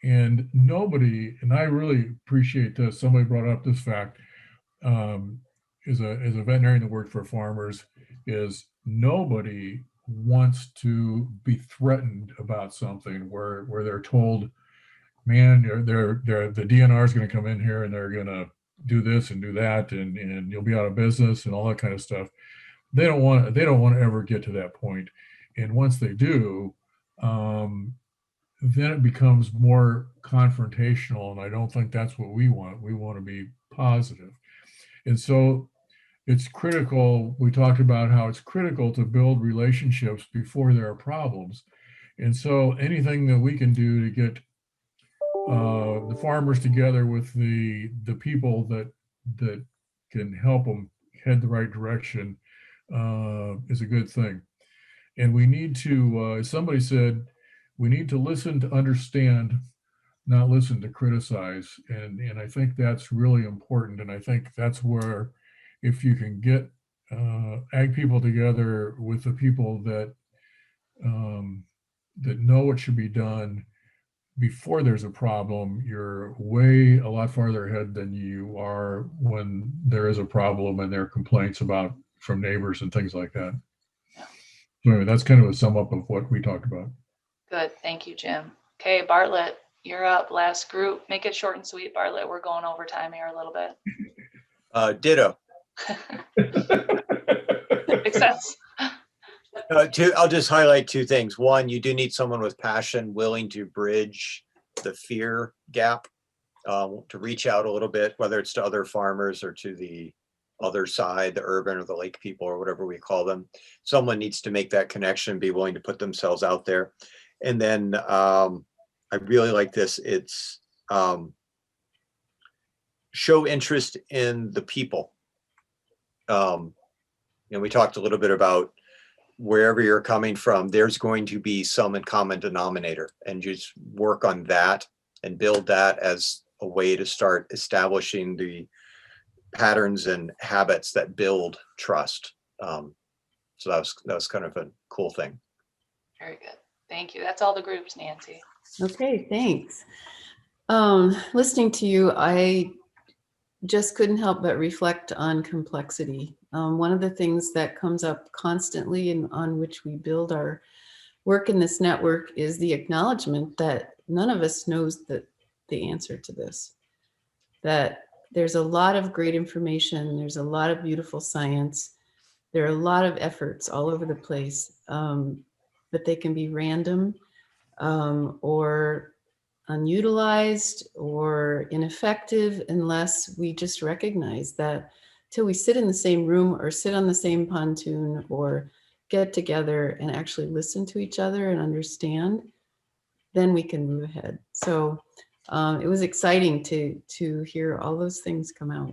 And nobody, and I really appreciate this, somebody brought up this fact, as a veterinarian that worked for farmers, is nobody wants to be threatened about something where they're told, man, the DNR is going to come in here and they're going to do this and do that, and you'll be out of business and all that kind of stuff. They don't want to ever get to that point. And once they do, then it becomes more confrontational, and I don't think that's what we want. We want to be positive. And so it's critical. We talked about how it's critical to build relationships before there are problems. And so anything that we can do to get the farmers together with the people that can help them head the right direction is a good thing. And we need to, as somebody said, we need to listen to understand, not listen to criticize. And I think that's really important. And I think that's where, if you can get ag people together with the people that know what should be done before there's a problem, you're a lot farther ahead than you are when there is a problem and there are complaints from neighbors and things like that. So anyway, that's kind of a sum up of what we talked about. Good, thank you, Jim. Okay, Bartlett, you're up, last group. Make it short and sweet, Bartlett. We're going over time here a little bit. Ditto. Makes sense. I'll just highlight two things. One, you do need someone with passion, willing to bridge the fear gap, to reach out a little bit, whether it's to other farmers or to the other side, the urban or the lake people or whatever we call them. Someone needs to make that connection, be willing to put themselves out there. And then I really like this. It's show interest in the people. We talked a little bit about wherever you're coming from, there's going to be some common denominator, and just work on that and build that as a way to start establishing the patterns and habits that build trust. So that was kind of a cool thing. Very good. Thank you. That's all the groups, Nancy. Okay, thanks. Listening to you, I just couldn't help but reflect on complexity. One of the things that comes up constantly and on which we build our work in this network is the acknowledgement that none of us knows the answer to this, that there's a lot of great information, there's a lot of beautiful science, there are a lot of efforts all over the place, but they can be random or unutilized or ineffective unless we just recognize that till we sit in the same room or sit on the same pontoon or get together and actually listen to each other and understand, then we can move ahead. So it was exciting to hear all those things come out.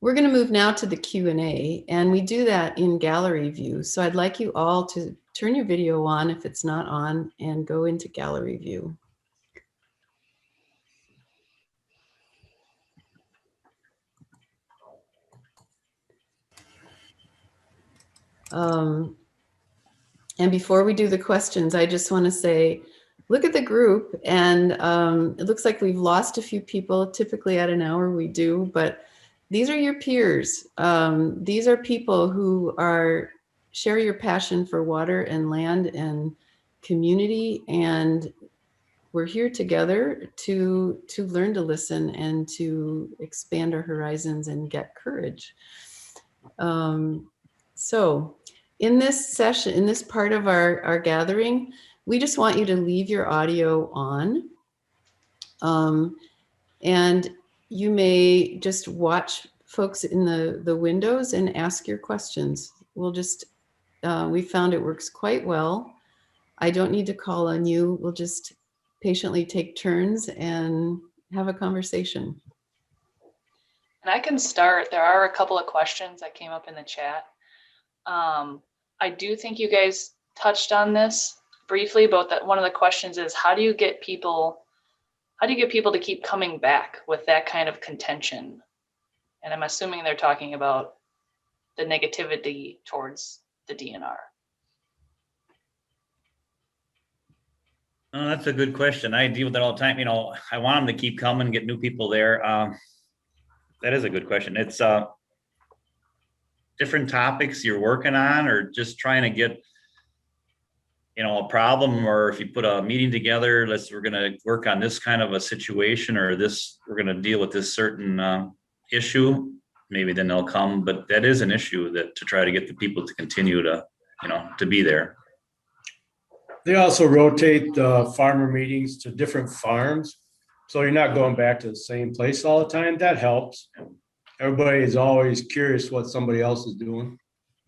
We're going to move now to the Q&A, and we do that in gallery view. So I'd like you all to turn your video on if it's not on and go into gallery view. And before we do the questions, I just want to say, look at the group, and it looks like we've lost a few people. Typically at an hour we do, but these are your peers. These are people who share your passion for water and land and community, and we're here together to learn to listen and to expand our horizons and get courage. So in this session, in this part of our gathering, we just want you to leave your audio on. And you may just watch folks in the windows and ask your questions. We'll just, we found it works quite well. I don't need to call on you. We'll just patiently take turns and have a conversation. And I can start. There are a couple of questions that came up in the chat. I do think you guys touched on this briefly, but that one of the questions is, how do you get people to keep coming back with that kind of contention? And I'm assuming they're talking about the negativity towards the DNR. Oh, that's a good question. I deal with that all the time. I want them to keep coming, get new people there. That is a good question. It's different topics you're working on, or just trying to get, a problem, or if you put a meeting together, we're going to work on this kind of a situation, or we're going to deal with this certain issue, maybe then they'll come. But that is an issue to try to get the people to continue to be there. They also rotate farmer meetings to different farms. So you're not going back to the same place all the time. That helps. Everybody is always curious what somebody else is doing.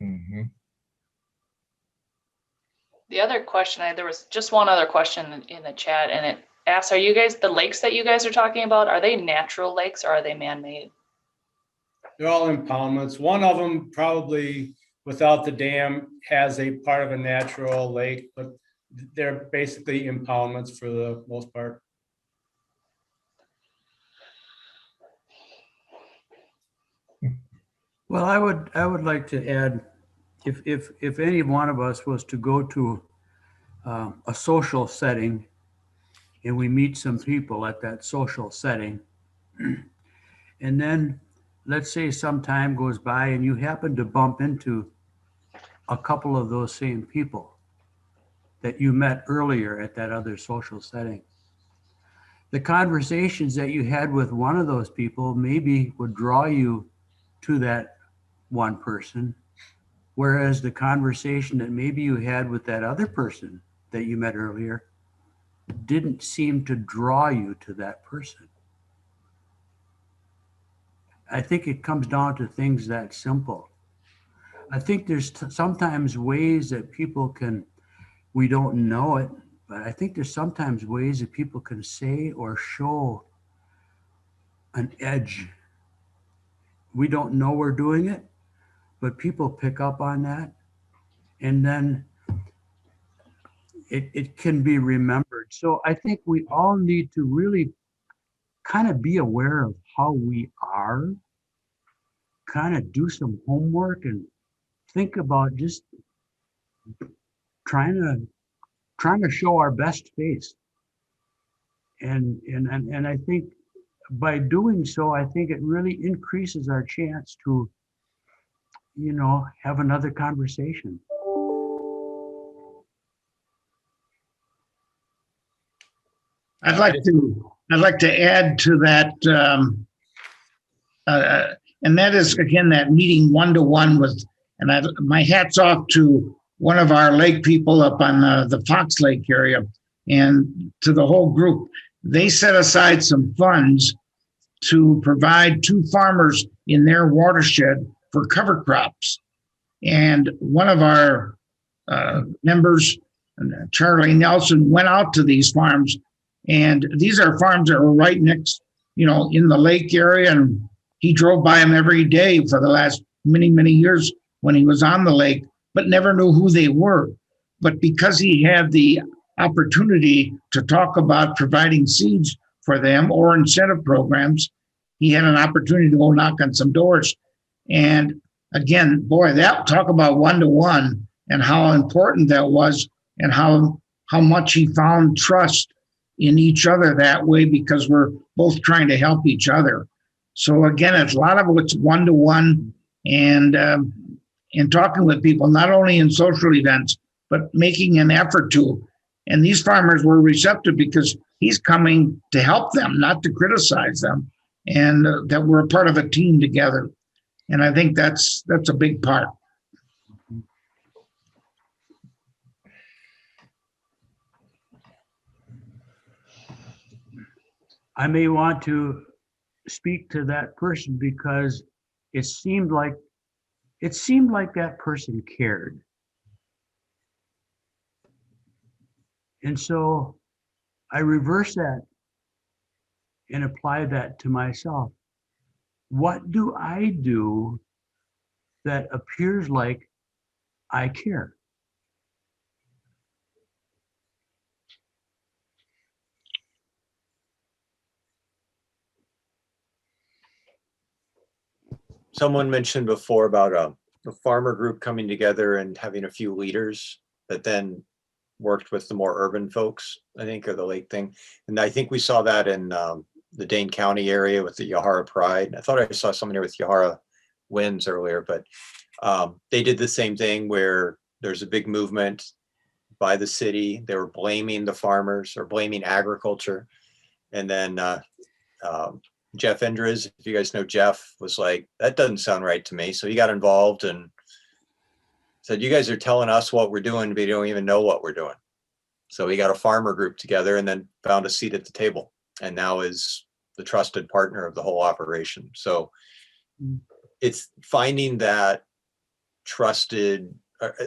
Mm-hmm. The other question, there was just one other question in the chat, and it asks, the lakes that you guys are talking about, are they natural lakes or are they man-made? They're all impoundments. One of them, probably without the dam, has a part of a natural lake, but they're basically impoundments for the most part. Well, I would like to add, if any one of us was to go to a social setting and we meet some people at that social setting, and then let's say some time goes by and you happen to bump into a couple of those same people that you met earlier at that other social setting. The conversations that you had with one of those people maybe would draw you to that one person, whereas the conversation that maybe you had with that other person that you met earlier didn't seem to draw you to that person. I think it comes down to things that simple. I think there's sometimes ways that people can, we don't know it, but I think there's sometimes ways that people can say or show an edge. We don't know we're doing it, but people pick up on that, and then it can be remembered. So I think we all need to really kind of be aware of how we are, kind of do some homework and think about just trying to show our best face. And I think by doing so, I think it really increases our chance to, you know, have another conversation. I'd like to add to that, and that is again that meeting one-to-one with, and my hat's off to one of our lake people up on the Fox Lake area, and to the whole group. They set aside some funds to provide 2 farmers in their watershed for cover crops, and one of our members, Charlie Nelson, went out to these farms. And these are farms that were right next, you know, in the lake area. And he drove by them every day for the last many, many years when he was on the lake, but never knew who they were. But because he had the opportunity to talk about providing seeds for them or incentive programs, he had an opportunity to go knock on some doors. And again, boy, that talk about one-to-one and how important that was, and how much he found trust in each other that way, because we're both trying to help each other. So again, it's a lot of it's one-to-one, and talking with people, not only in social events, but making an effort to. And these farmers were receptive because he's coming to help them, not to criticize them, and that we're a part of a team together. And I think that's a big part. I may want to speak to that person because it seemed like that person cared. And so I reverse that and apply that to myself. What do I do that appears like I care? Someone mentioned before about a farmer group coming together and having a few leaders that then worked with the more urban folks, I think, or the lake thing. And I think we saw that in the Dane County area with the Yahara Pride. I thought I saw someone here with Yahara Winds earlier, but they did the same thing where there's a big movement by the city. They were blaming the farmers or blaming agriculture. And then Jeff Endres, if you guys know Jeff, was like, that doesn't sound right to me. So he got involved and said, you guys are telling us what we're doing, but you don't even know what we're doing. So he got a farmer group together and then found a seat at the table, and now is the trusted partner of the whole operation. So it's finding that trusted,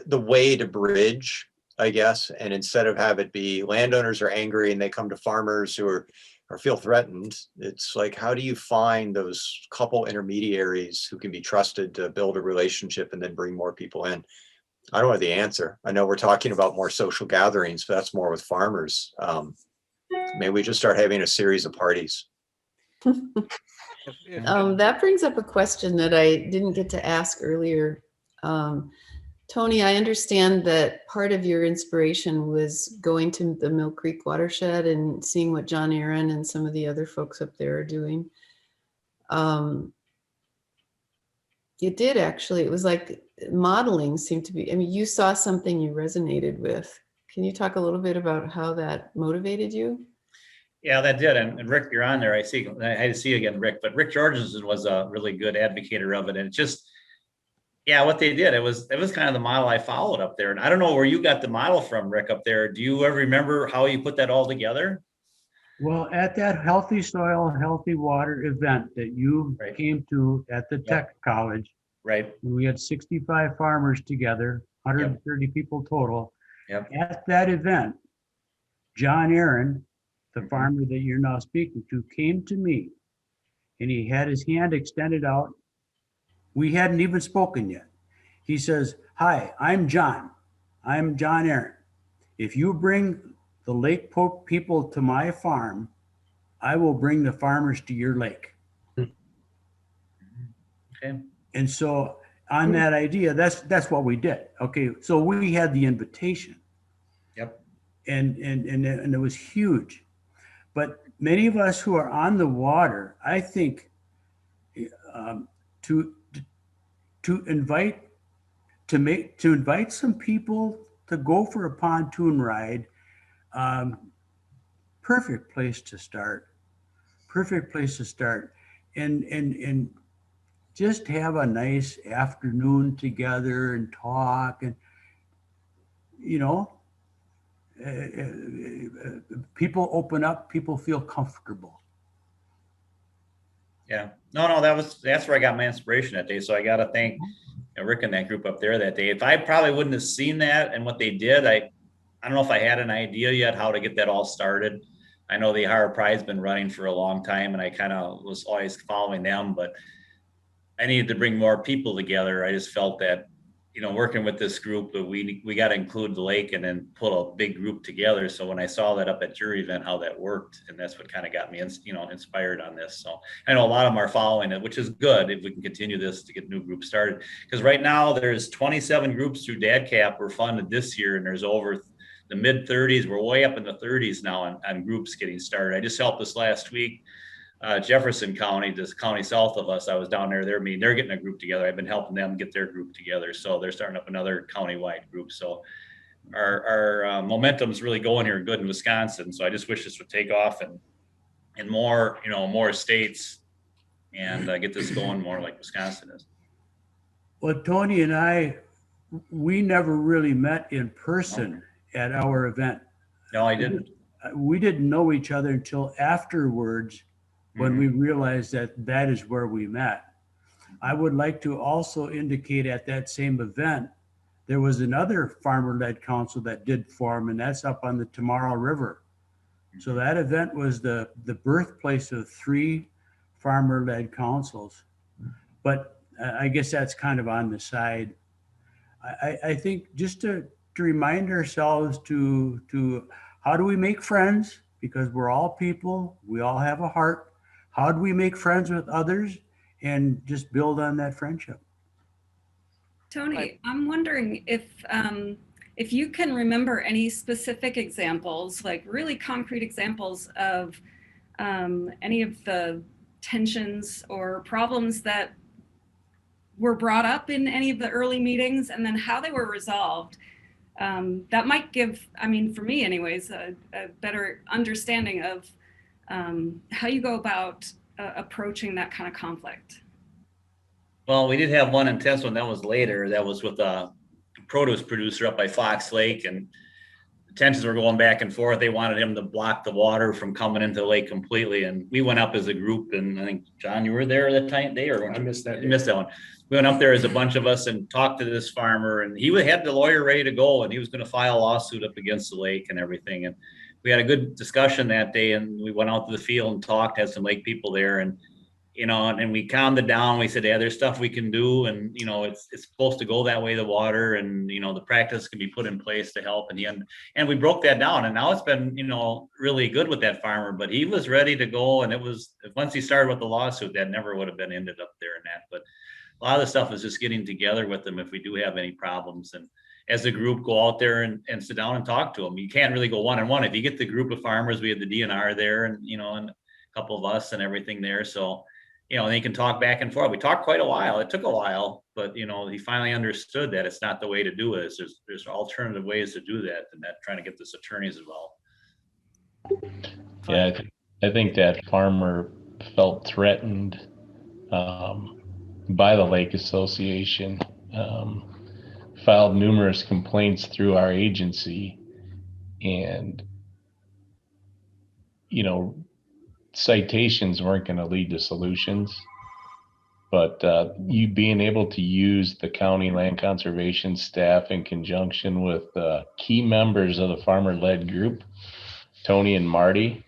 the way to bridge, I guess. And instead of have it be landowners are angry and they come to farmers who are feel threatened, it's like, how do you find those couple intermediaries who can be trusted to build a relationship and then bring more people in? I don't have the answer. I know we're talking about more social gatherings, but that's more with farmers. Maybe we just start having a series of parties. That brings up a question that I didn't get to ask earlier. Tony, I understand that part of your inspiration was going to the Mill Creek watershed and seeing what John Aaron and some of the other folks up there are doing. It did actually. It was like modeling seemed to be, I mean, you saw something you resonated with. Can you talk a little bit about how that motivated you? Yeah, that did. And Rick, you're on there. I see. I had to see you again, Rick. But Rick Jorgensen was a really good advocator of it. And it just, yeah, what they did, it was kind of the model I followed up there. And I don't know where you got the model from, Rick, up there. Do you ever remember how you put that all together? Well, at that Healthy Soil, Healthy Water event that you Right. came to at the Tech College, Right. we had 65 farmers together, 130 people total. Yep. At that event, John Aaron, the farmer that you're now speaking to, came to me and he had his hand extended out. We hadn't even spoken yet. He says, "Hi, I'm John. I'm John Aaron. If you bring the lake people to my farm, I will bring the farmers to your lake." Okay. And so on that idea, that's what we did. Okay, so we had the invitation. Yep. And it was huge. But many of us who are on the water, I think, to invite some people to go for a pontoon ride, perfect place to start. Perfect place to start. And just have a nice afternoon together and talk, and people open up, people feel comfortable. Yeah. No, that's where I got my inspiration that day. So I got to thank Rick and that group up there that day. If I probably wouldn't have seen that and what they did, I don't know if I had an idea yet how to get that all started. I know the Higher Pride's been running for a long time and I kind of was always following them, but I needed to bring more people together. I just felt that, working with this group, we got to include the lake and then put a big group together. So when I saw that up at jury event, how that worked, and that's what kind of got me, inspired on this. So I know a lot of them are following it, which is good if we can continue this to get new groups started. Because right now there's 27 groups through DADCAP were funded this year, and there's over the mid 30s. We're way up in the 30s now on groups getting started. I just helped this last week. Jefferson County, this county south of us, I was down there, they're getting a group together. I've been helping them get their group together. So they're starting up another county-wide group. So our momentum's really going here good in Wisconsin. So I just wish this would take off and more, more states and get this going more like Wisconsin is. Well, Tony and I, we never really met in person at our event. No, I didn't. We didn't know each other until afterwards, when we realized that is where we met. I would like to also indicate at that same event, there was another farmer-led council that did form, and that's up on the Tomorrow River. So that event was the birthplace of 3 farmer-led councils. But I guess that's kind of on the side. I think just to remind ourselves to how do we make friends? Because we're all people, we all have a heart. How do we make friends with others and just build on that friendship? Tony, I'm wondering if you can remember any specific examples, like really concrete examples of any of the tensions or problems that were brought up in any of the early meetings, and then how they were resolved. That might give, for me anyways, a better understanding of how you go about approaching that kind of conflict. Well, we did have one intense one that was later. That was with a produce producer up by Fox Lake, and the tensions were going back and forth. They wanted him to block the water from coming into the lake completely. And we went up as a group, and I think, John, you were there that day, or I missed that. You missed that one. We went up there as a bunch of us and talked to this farmer, and he had the lawyer ready to go, and he was going to file a lawsuit up against the lake and everything. And we had a good discussion that day, and we went out to the field and talked, had some lake people there, and and we calmed it down. We said, yeah, there's stuff we can do, and it's supposed to go that way, the water, and the practice can be put in place to help. And we broke that down, and now it's been really good with that farmer. But he was ready to go, and it was, once he started with the lawsuit, that never would have been ended up there in that. But a lot of the stuff is just getting together with them if we do have any problems, and as a group go out there and sit down and talk to them. You can't really go one-on-one. If you get the group of farmers, we had the DNR there, and and a couple of us and everything there, so they can talk back and forth. We talked quite a while. It took a while, but he finally understood that it's not the way to do it. There's alternative ways to do that, and that trying to get this attorneys involved. Yeah, I think that farmer felt threatened by the Lake Association, filed numerous complaints through our agency, and, you know, citations weren't going to lead to solutions. But you being able to use the county land conservation staff in conjunction with key members of the farmer-led group, Tony and Marty,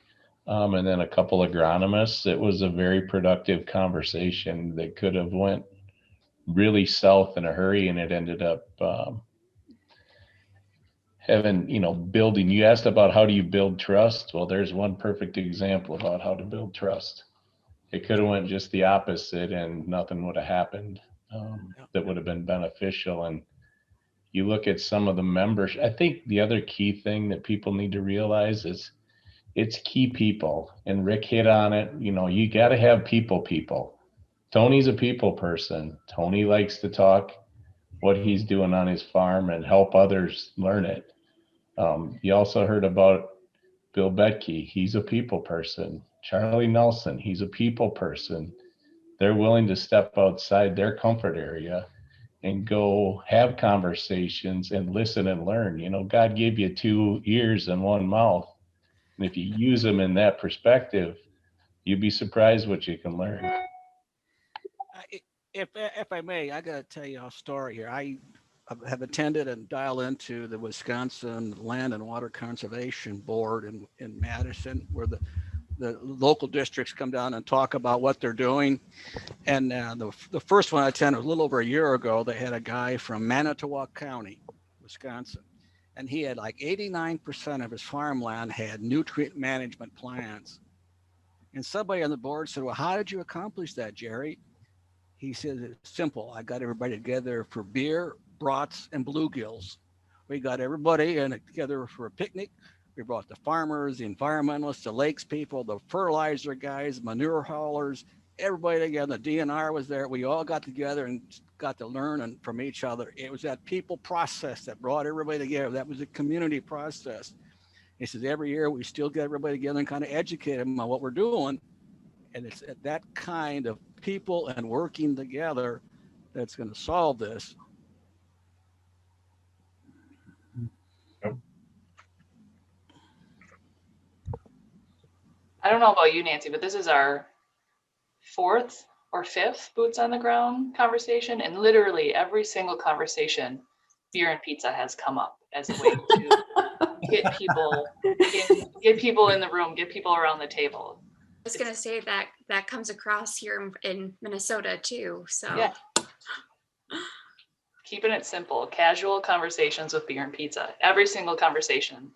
and then a couple agronomists, it was a very productive conversation that could have went really south in a hurry, and it ended up having, you know, building. You asked about how do you build trust? Well, there's one perfect example about how to build trust. It could have went just the opposite and nothing would have happened that would have been beneficial. And you look at some of the members, I think the other key thing that people need to realize is it's key people. And Rick hit on it. You know, you got to have people. Tony's a people person. Tony likes to talk what he's doing on his farm and help others learn it. You also heard about Bill Boettge. He's a people person. Charlie Nelson, he's a people person. They're willing to step outside their comfort area and go have conversations and listen and learn. You know, God gave you 2 ears and 1 mouth. And if you use them in that perspective, you'd be surprised what you can learn. If I may, I got to tell you a story here. I have attended and dial into the Wisconsin Land and Water Conservation Board in Madison, where the local districts come down and talk about what they're doing. And the first one I attended was a little over a year ago. They had a guy from Manitowoc County, Wisconsin, and he had like 89% of his farmland had nutrient management plans. And somebody on the board said, well, how did you accomplish that, Jerry? He said, it's simple. I got everybody together for beer, brats, and bluegills. We got everybody together for a picnic. We brought the farmers, the environmentalists, the lakes people, the fertilizer guys, manure haulers, everybody together. The DNR was there. We all got together and got to learn from each other. It was that people process that brought everybody together. That was a community process. He says, every year we still get everybody together and kind of educate them on what we're doing. And it's that kind of people and working together that's going to solve this. I don't know about you, Nancy, but this is our 4th or 5th boots on the ground conversation. And literally every single conversation, beer and pizza has come up as a way to get people in the room, get people around the table. I was gonna say that comes across here in Minnesota too. So yeah. Keeping it simple, casual conversations with beer and pizza. Every single conversation,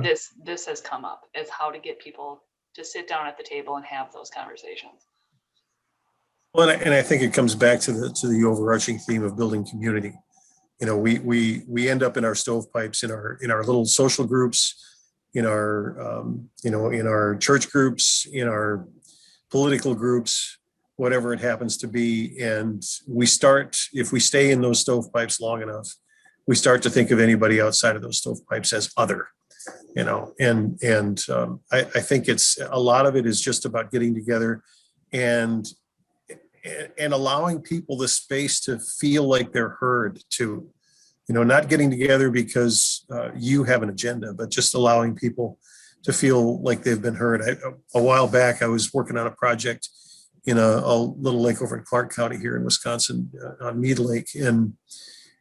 this has come up as how to get people to sit down at the table and have those conversations. Well, and I think it comes back to the overarching theme of building community. You know, we end up in our stovepipes, in our little social groups, in our in our church groups, in our political groups, whatever it happens to be. And if we stay in those stovepipes long enough, we start to think of anybody outside of those stovepipes as other, you know, and I think it's a lot of it is just about getting together and allowing people the space to feel like they're heard too. You know, not getting together because you have an agenda, but just allowing people to feel like they've been heard. A while back, I was working on a project in a little lake over in Clark County here in Wisconsin, on Mead Lake, and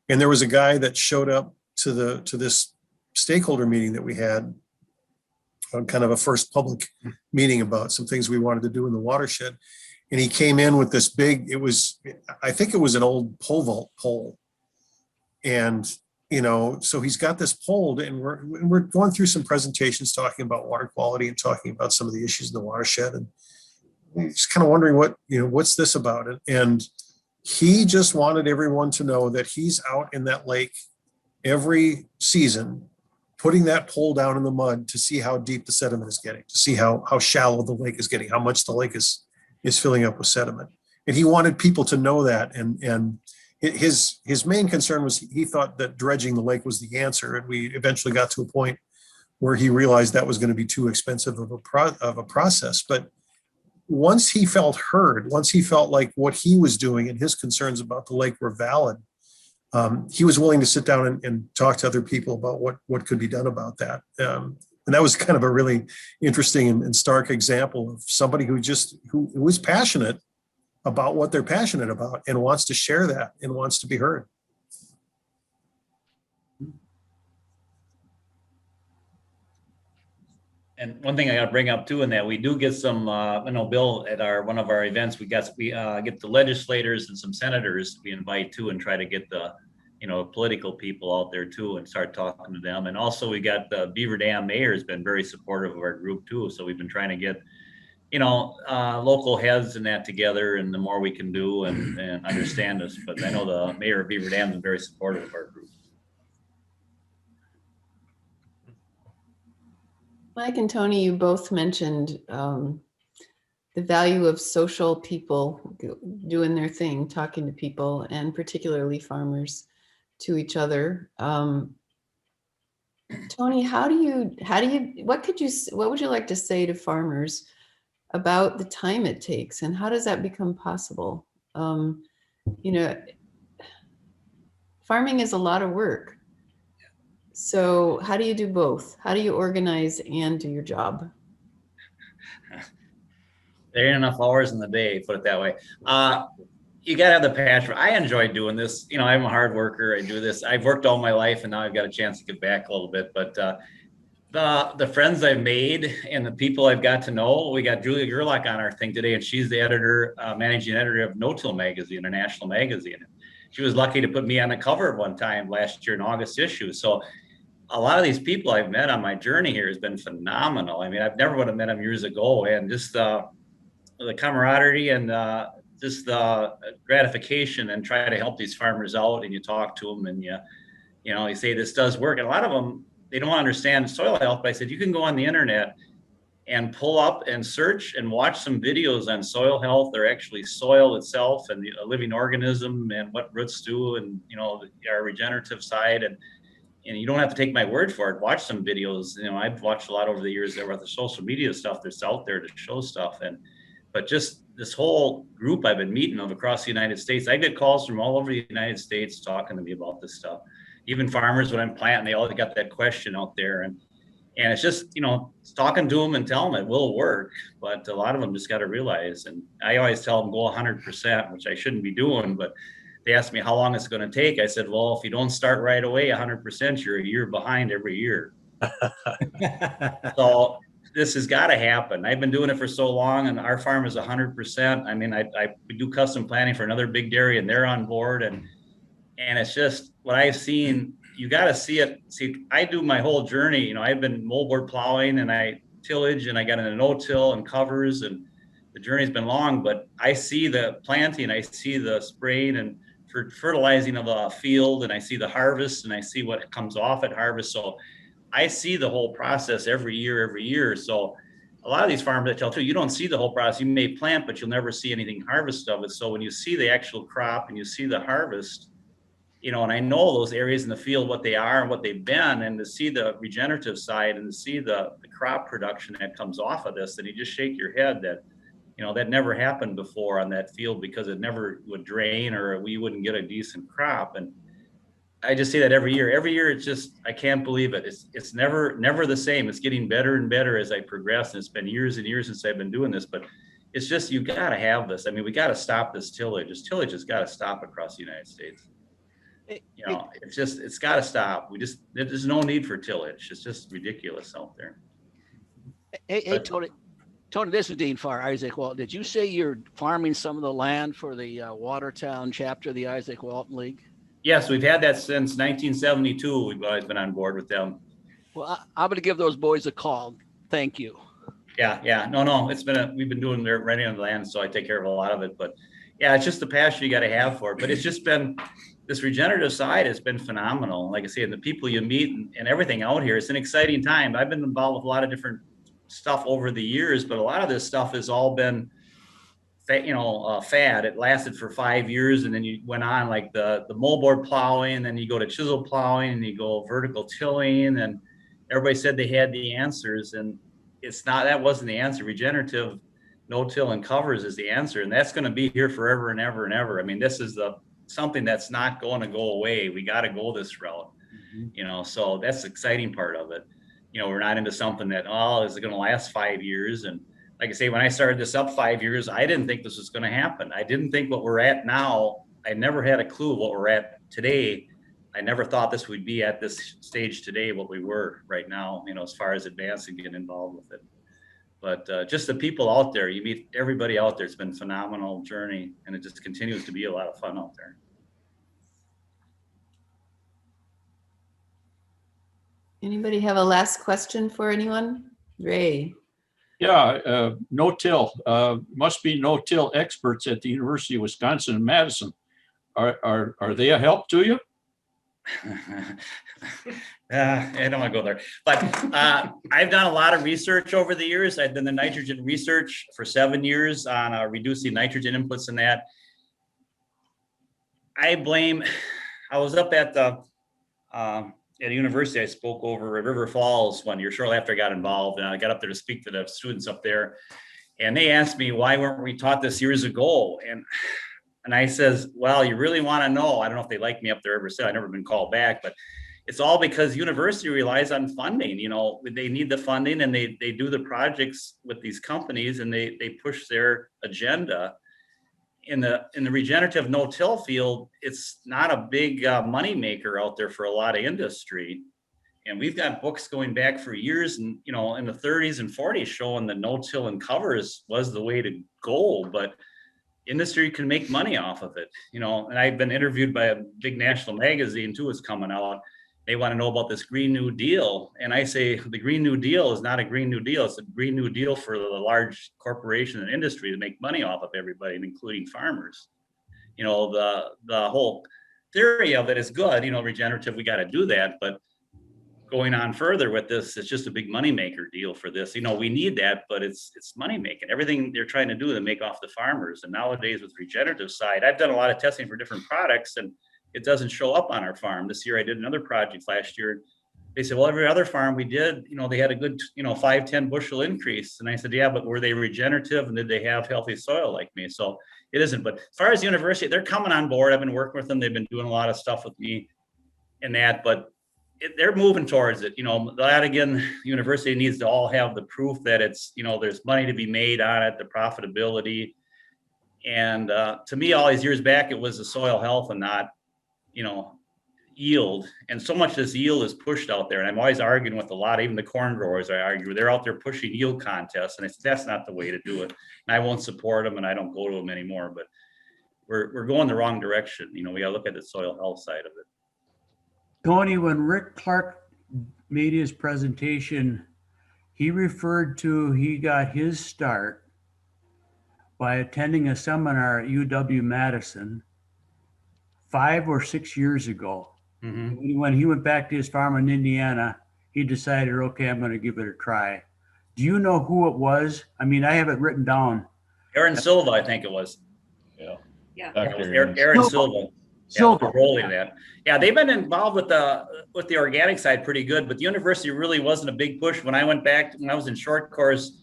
there was a guy that showed up to this stakeholder meeting that we had, kind of a first public meeting about some things we wanted to do in the watershed, and he came in with this big. I think it was an old pole vault pole. And, you know, so he's got this polled, and we're going through some presentations talking about water quality and talking about some of the issues in the watershed. And he's kind of wondering what's this about? And he just wanted everyone to know that he's out in that lake every season, putting that pole down in the mud to see how deep the sediment is getting, to see how shallow the lake is getting, how much the lake is filling up with sediment. And he wanted people to know that. And his main concern was he thought that dredging the lake was the answer. And we eventually got to a point where he realized that was going to be too expensive of a process. But once he felt heard, once he felt like what he was doing and his concerns about the lake were valid, he was willing to sit down and talk to other people about what could be done about that. And that was kind of a really interesting and stark example of somebody who is passionate about what they're passionate about and wants to share that and wants to be heard. And one thing I got to bring up too, in that we do get some, I know Bill at one of our events, we get the legislators and some senators we invite too, and try to get the, political people out there too, and start talking to them. And also we got the Beaver Dam mayor has been very supportive of our group too. So we've been trying to get, local heads and that together, and the more we can do and understand us. But I know the mayor of Beaver Dam is very supportive of our group. Mike and Tony, you both mentioned the value of social people doing their thing, talking to people, and particularly farmers to each other. Tony, what would you like to say to farmers about the time it takes, and how does that become possible? Farming is a lot of work. So how do you do both? How do you organize and do your job? There ain't enough hours in the day, put it that way. You gotta have the passion. I enjoy doing this. I'm a hard worker. I do this. I've worked all my life, and now I've got a chance to give back a little bit. But the friends I've made and the people I've got to know, we got Julia Gerlach on our thing today, and she's the editor, managing editor of No Till magazine, a national magazine. She was lucky to put me on the cover one time last year in August issue. So a lot of these people I've met on my journey here has been phenomenal. I mean, I've never would have met them years ago, and just the camaraderie and just the gratification, and try to help these farmers out, and you talk to them, and you say this does work. And a lot of them, they don't understand soil health, but I said, you can go on the internet and pull up and search and watch some videos on soil health. They're actually soil itself and a living organism and what roots do, and our regenerative side. And you don't have to take my word for it. Watch some videos. I've watched a lot over the years that were the social media stuff that's out there to show stuff. But just this whole group I've been meeting of across the United States, I get calls from all over the United States talking to me about this stuff. Even farmers, when I'm planting, they all got that question out there. And it's just, talking to them and telling them it will work. But a lot of them just got to realize, and I always tell them go 100%, which I shouldn't be doing, but they asked me how long it's going to take. I said, well, if you don't start right away 100%, you're a year behind every year. So this has got to happen. I've been doing it for so long, and our farm is 100%. I mean, we do custom planning for another big dairy, and they're on board. And it's just what I've seen. You got to see it. See, I do my whole journey. I've been moldboard plowing, and I tillage, and I got into no-till and covers, and the journey's been long. But I see the planting, I see the spraying and fertilizing of a field, and I see the harvest, and I see what comes off at harvest. So I see the whole process every year. So a lot of these farmers, I tell too, you don't see the whole process. You may plant, but you'll never see anything harvest of it. So when you see the actual crop and you see the harvest, and I know those areas in the field, what they are and what they've been, and to see the regenerative side and to see the crop production that comes off of this, and you just shake your head that, that never happened before on that field, because it never would drain or we wouldn't get a decent crop. And I just say that every year, it's just, I can't believe it. It's never the same. It's getting better and better as I progress. And it's been years and years since I've been doing this, but it's just, you got to have this. I mean, we got to stop this tillage. This tillage has got to stop across the United States. It's got to stop. There's no need for tillage. It's just ridiculous out there. Hey, Tony, this is Dean Farr, Isaac Walton. Did you say you're farming some of the land for the Watertown chapter of the Isaac Walton League? Yes, we've had that since 1972. We've always been on board with them. Well, I'm going to give those boys a call. Thank you. Yeah. No. We've been doing their renting on the land, so I take care of a lot of it. But yeah, it's just the passion you got to have for it. But it's just been, this regenerative side has been phenomenal. Like I say, the people you meet and everything out here, it's an exciting time. I've been involved with a lot of different stuff over the years, but a lot of this stuff has all been fad. It lasted for 5 years, and then you went on like the moldboard plowing, and then you go to chisel plowing, and you go vertical tilling, and everybody said they had the answers, and it's not, that wasn't the answer. Regenerative no-till and covers is the answer, and that's going to be here forever and ever and ever. I mean, this is something that's not going to go away. We got to go this route, so that's the exciting part of it. We're not into something that, is it going to last 5 years? And like I say, when I started this up 5 years, I didn't think this was going to happen. I didn't think what we're at now, I never had a clue what we're at today. I never thought this would be at this stage today, what we were right now, as far as advancing, getting involved with it. But just the people out there, you meet everybody out there. It's been a phenomenal journey, and it just continues to be a lot of fun out there. Anybody have a last question for anyone? Ray. Yeah, no-till. Must be no-till experts at the University of Wisconsin in Madison. Are they a help to you? I don't want to go there, but I've done a lot of research over the years. I've done the nitrogen research for 7 years on reducing nitrogen inputs in that. I was up at a university. I spoke over at River Falls one year, shortly after I got involved, and I got up there to speak to the students up there, and they asked me, why weren't we taught this years ago? And I says, well, you really want to know? I don't know if they like me up there ever said. I've never been called back, but it's all because university relies on funding. They need the funding, and they do the projects with these companies, and they push their agenda. In the regenerative no-till field, it's not a big money maker out there for a lot of industry. And we've got books going back for years, and in the 30s and 40s showing that no-till and covers was the way to go. But industry can make money off of it, and I've been interviewed by a big national magazine too. It's coming out. They want to know about this Green New Deal. And I say, the Green New Deal is not a Green New Deal. It's a Green New Deal for the large corporation and industry to make money off of everybody, including farmers. The whole theory of it is good, regenerative, we got to do that. But going on further with this, it's just a big moneymaker deal for this. We need that, but it's money making. Everything they're trying to do to make off the farmers. And nowadays with regenerative side, I've done a lot of testing for different products, and it doesn't show up on our farm. This year I did another project last year. They said, well, every other farm we did, they had a good, 5-10 bushel increase. And I said, yeah, but were they regenerative, and did they have healthy soil like me? So it isn't. But as far as the university, they're coming on board. I've been working with them. They've been doing a lot of stuff with me in that, but they're moving towards it. That again, the university needs to all have the proof that it's, there's money to be made on it, the profitability. And to me, all these years back, it was the soil health and not, yield. And so much of this yield is pushed out there. And I'm always arguing with a lot, even the corn growers I argue, they're out there pushing yield contests. And I said, that's not the way to do it. And I won't support them, and I don't go to them anymore. But we're going the wrong direction. We got to look at the soil health side of it. Tony, when Rick Clark made his presentation, he referred to, he got his start by attending a seminar at UW-Madison 5 or 6 years ago. Mm-hmm. When he went back to his farm in Indiana, he decided, okay, I'm going to give it a try. Do you know who it was? I mean, I have it written down. Aaron Silva, I think it was. Yeah. Aaron Silva. Silva. Rolling that. Yeah, they've been involved with the organic side pretty good, but the university really wasn't a big push. When I went back, when I was in short course,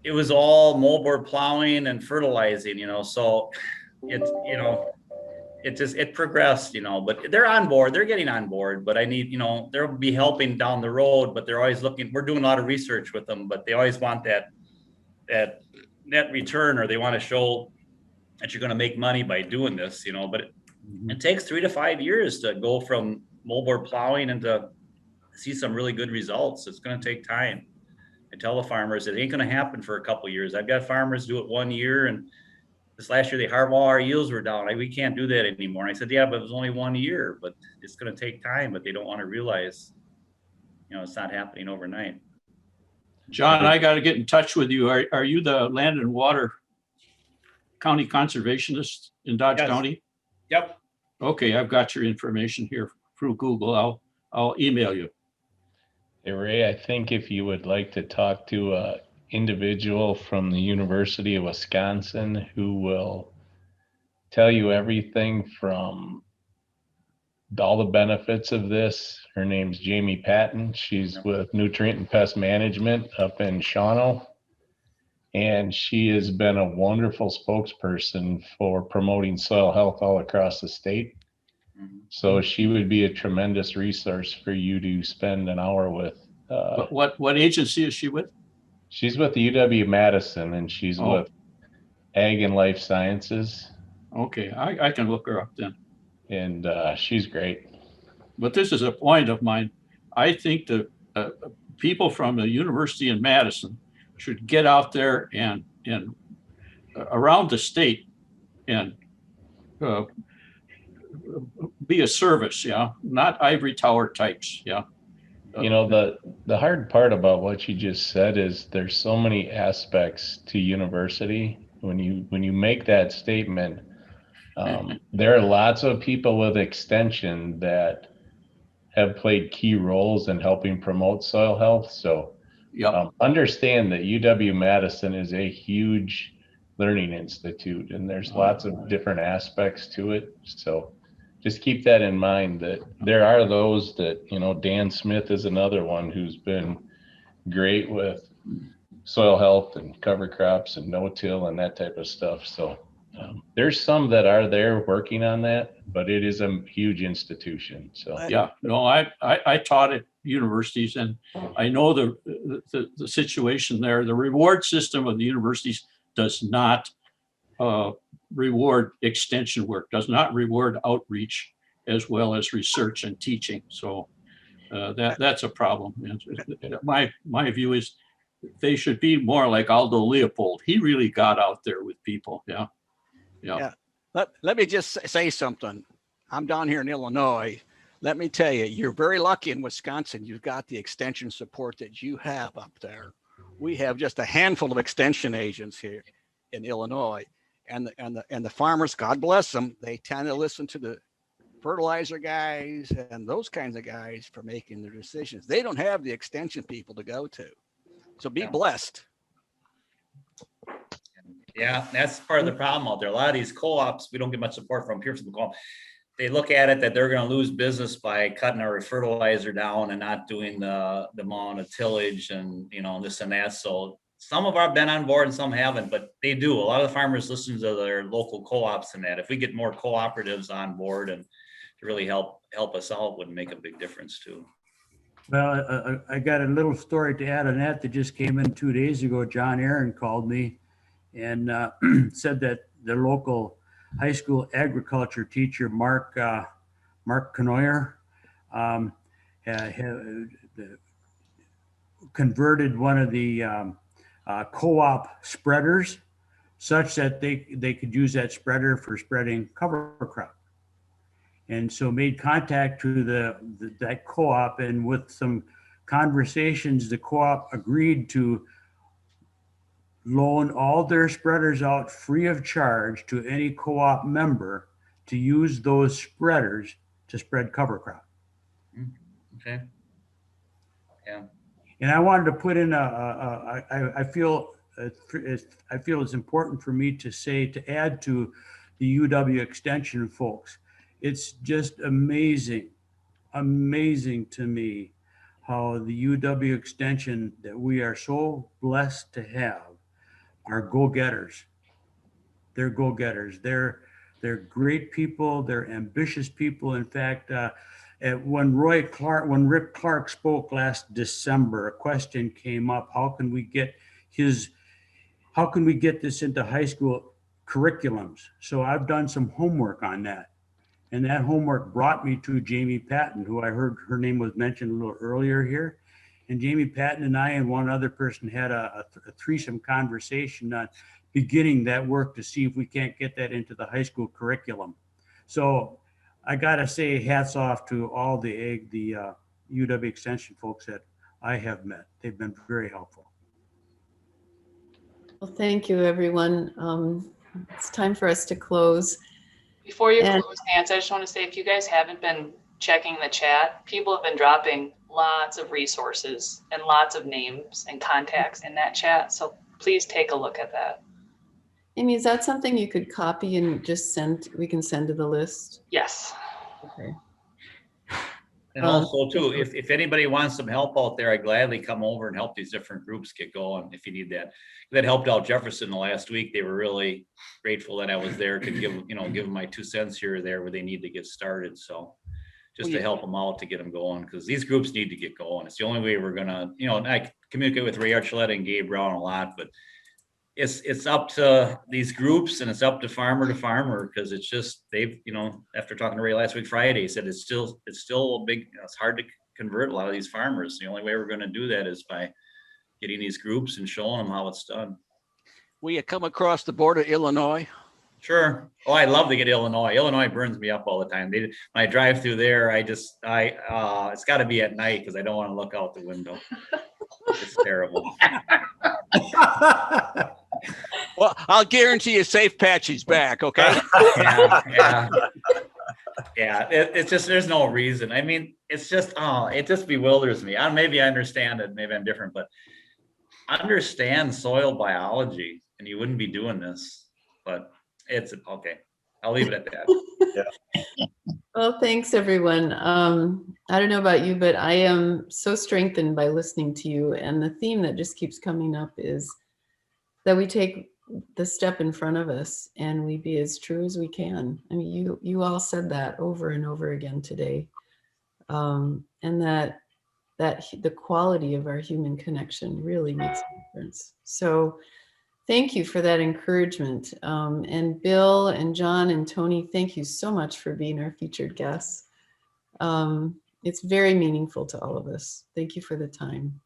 it was all moldboard plowing and fertilizing, so it progressed, but they're on board, they're getting on board, but I need, they'll be helping down the road, but they're always looking, we're doing a lot of research with them, but they always want that net return, or they want to show that you're going to make money by doing this, but it takes 3 to 5 years to go from moldboard plowing and to see some really good results. It's going to take time. I tell the farmers it ain't going to happen for a couple of years. I've got farmers do it 1 year, and this last year all our yields were down. We can't do that anymore. And I said, yeah, but it was only 1 year, but it's going to take time. But they don't want to realize, it's not happening overnight. John, I got to get in touch with you. Are you the land and water county conservationist in Dodge County? Yep. Okay, I've got your information here through Google. I'll email you. Hey, Ray, I think if you would like to talk to an individual from the University of Wisconsin who will tell you everything from all the benefits of this. Her name's Jamie Patton. She's with Nutrient and Pest Management up in Shawano. And she has been a wonderful spokesperson for promoting soil health all across the state. So she would be a tremendous resource for you to spend an hour with. What agency is she with? She's with the UW-Madison, and she's with Ag and Life Sciences. Okay, I can look her up then. And she's great. But this is a point of mine. I think the people from the university in Madison should get out there and around the state and be a service, yeah, not ivory tower types, yeah. You know, the hard part about what you just said is there's so many aspects to university. When you make that statement, there are lots of people with extension that have played key roles in helping promote soil health. So understand that UW-Madison is a huge learning institute, and there's lots of different aspects to it. So just keep that in mind, that there are those that, you know, Dan Smith is another one who's been great with soil health and cover crops and no-till and that type of stuff. So there's some that are there working on that, but it is a huge institution. So yeah, no, I taught at universities, and I know the situation there. The reward system of the universities does not reward extension work, does not reward outreach as well as research and teaching. So that's a problem. And my view is they should be more like Aldo Leopold. He really got out there with people. Yeah. Let me just say something. I'm down here in Illinois. Let me tell you, you're very lucky in Wisconsin. You've got the extension support that you have up there. We have just a handful of extension agents here in Illinois, and the farmers, God bless them, they tend to listen to the fertilizer guys and those kinds of guys for making their decisions. They don't have the extension people to go to. So be blessed. Yeah, that's part of the problem out there. A lot of these co-ops, we don't get much support from here from the co-op. They look at it that they're going to lose business by cutting our fertilizer down and not doing the amount of tillage and, you know, this and that. So some of our been on board and some haven't, but they do. A lot of the farmers listen to their local co-ops and that. If we get more cooperatives on board and to really help us out, would make a big difference too. Well, I got a little story to add on that just came in 2 days ago. John Aaron called me and said that the local high school agriculture teacher, Mark Knoyer, converted one of the co-op spreaders such that they could use that spreader for spreading cover crop. And so made contact to that co-op, and with some conversations, the co-op agreed to loan all their spreaders out free of charge to any co-op member to use those spreaders to spread cover crop. Okay. Yeah. And I wanted to put in I feel it's important for me to add to the UW Extension folks. It's just amazing to me how the UW Extension that we are so blessed to have are go-getters. They're go-getters. They're great people. They're ambitious people. In fact, when Rick Clark spoke last December, a question came up: how can we get this into high school curriculums? So I've done some homework on that. And that homework brought me to Jamie Patton, who I heard her name was mentioned a little earlier here. And Jamie Patton and I and one other person had a threesome conversation on beginning that work to see if we can't get that into the high school curriculum. So I gotta say, hats off to all the UW Extension folks that I have met. They've been very helpful. Well, thank you, everyone. It's time for us to close. Before you close, Nancy, I just want to say, if you guys haven't been checking the chat, people have been dropping lots of resources and lots of names and contacts in that chat. So please take a look at that. Amy, is that something you could copy and just we can send to the list? Yes. Okay. And also too, if anybody wants some help out there, I gladly come over and help these different groups get going if you need that. That helped out Jefferson the last week. They were really grateful that I was there to give them my 2 cents here or there where they need to get started. So just to help them out to get them going, because these groups need to get going. It's the only way we're gonna, and I communicate with Ray Archuleta and Gabe Brown a lot, but it's up to these groups and it's up to farmer, because it's just, they've, after talking to Ray last week, Friday, he said it's still a big, it's hard to convert a lot of these farmers. The only way we're going to do that is by getting these groups and showing them how it's done. Will you come across the border of Illinois? Sure. Oh, I love to get Illinois. Illinois burns me up all the time. When I drive through there, it's got to be at night because I don't want to look out the window. It's terrible. Well, I'll guarantee you Safe Patchy's back, okay? Yeah. It's just, there's no reason. I mean, it's just, it just bewilders me. Maybe I understand it. Maybe I'm different, but understand soil biology and you wouldn't be doing this, but it's okay. I'll leave it at that. Yeah. Well, thanks everyone. I don't know about you, but I am so strengthened by listening to you. And the theme that just keeps coming up is that we take the step in front of us and we be as true as we can. I mean, you all said that over and over again today. And that the quality of our human connection really makes a difference. So thank you for that encouragement. And Bill and John and Tony, thank you so much for being our featured guests. It's very meaningful to all of us. Thank you for the time.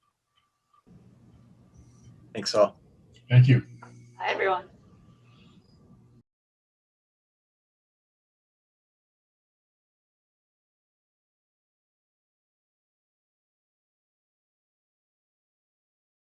Thanks all. Thank you. Hi, everyone.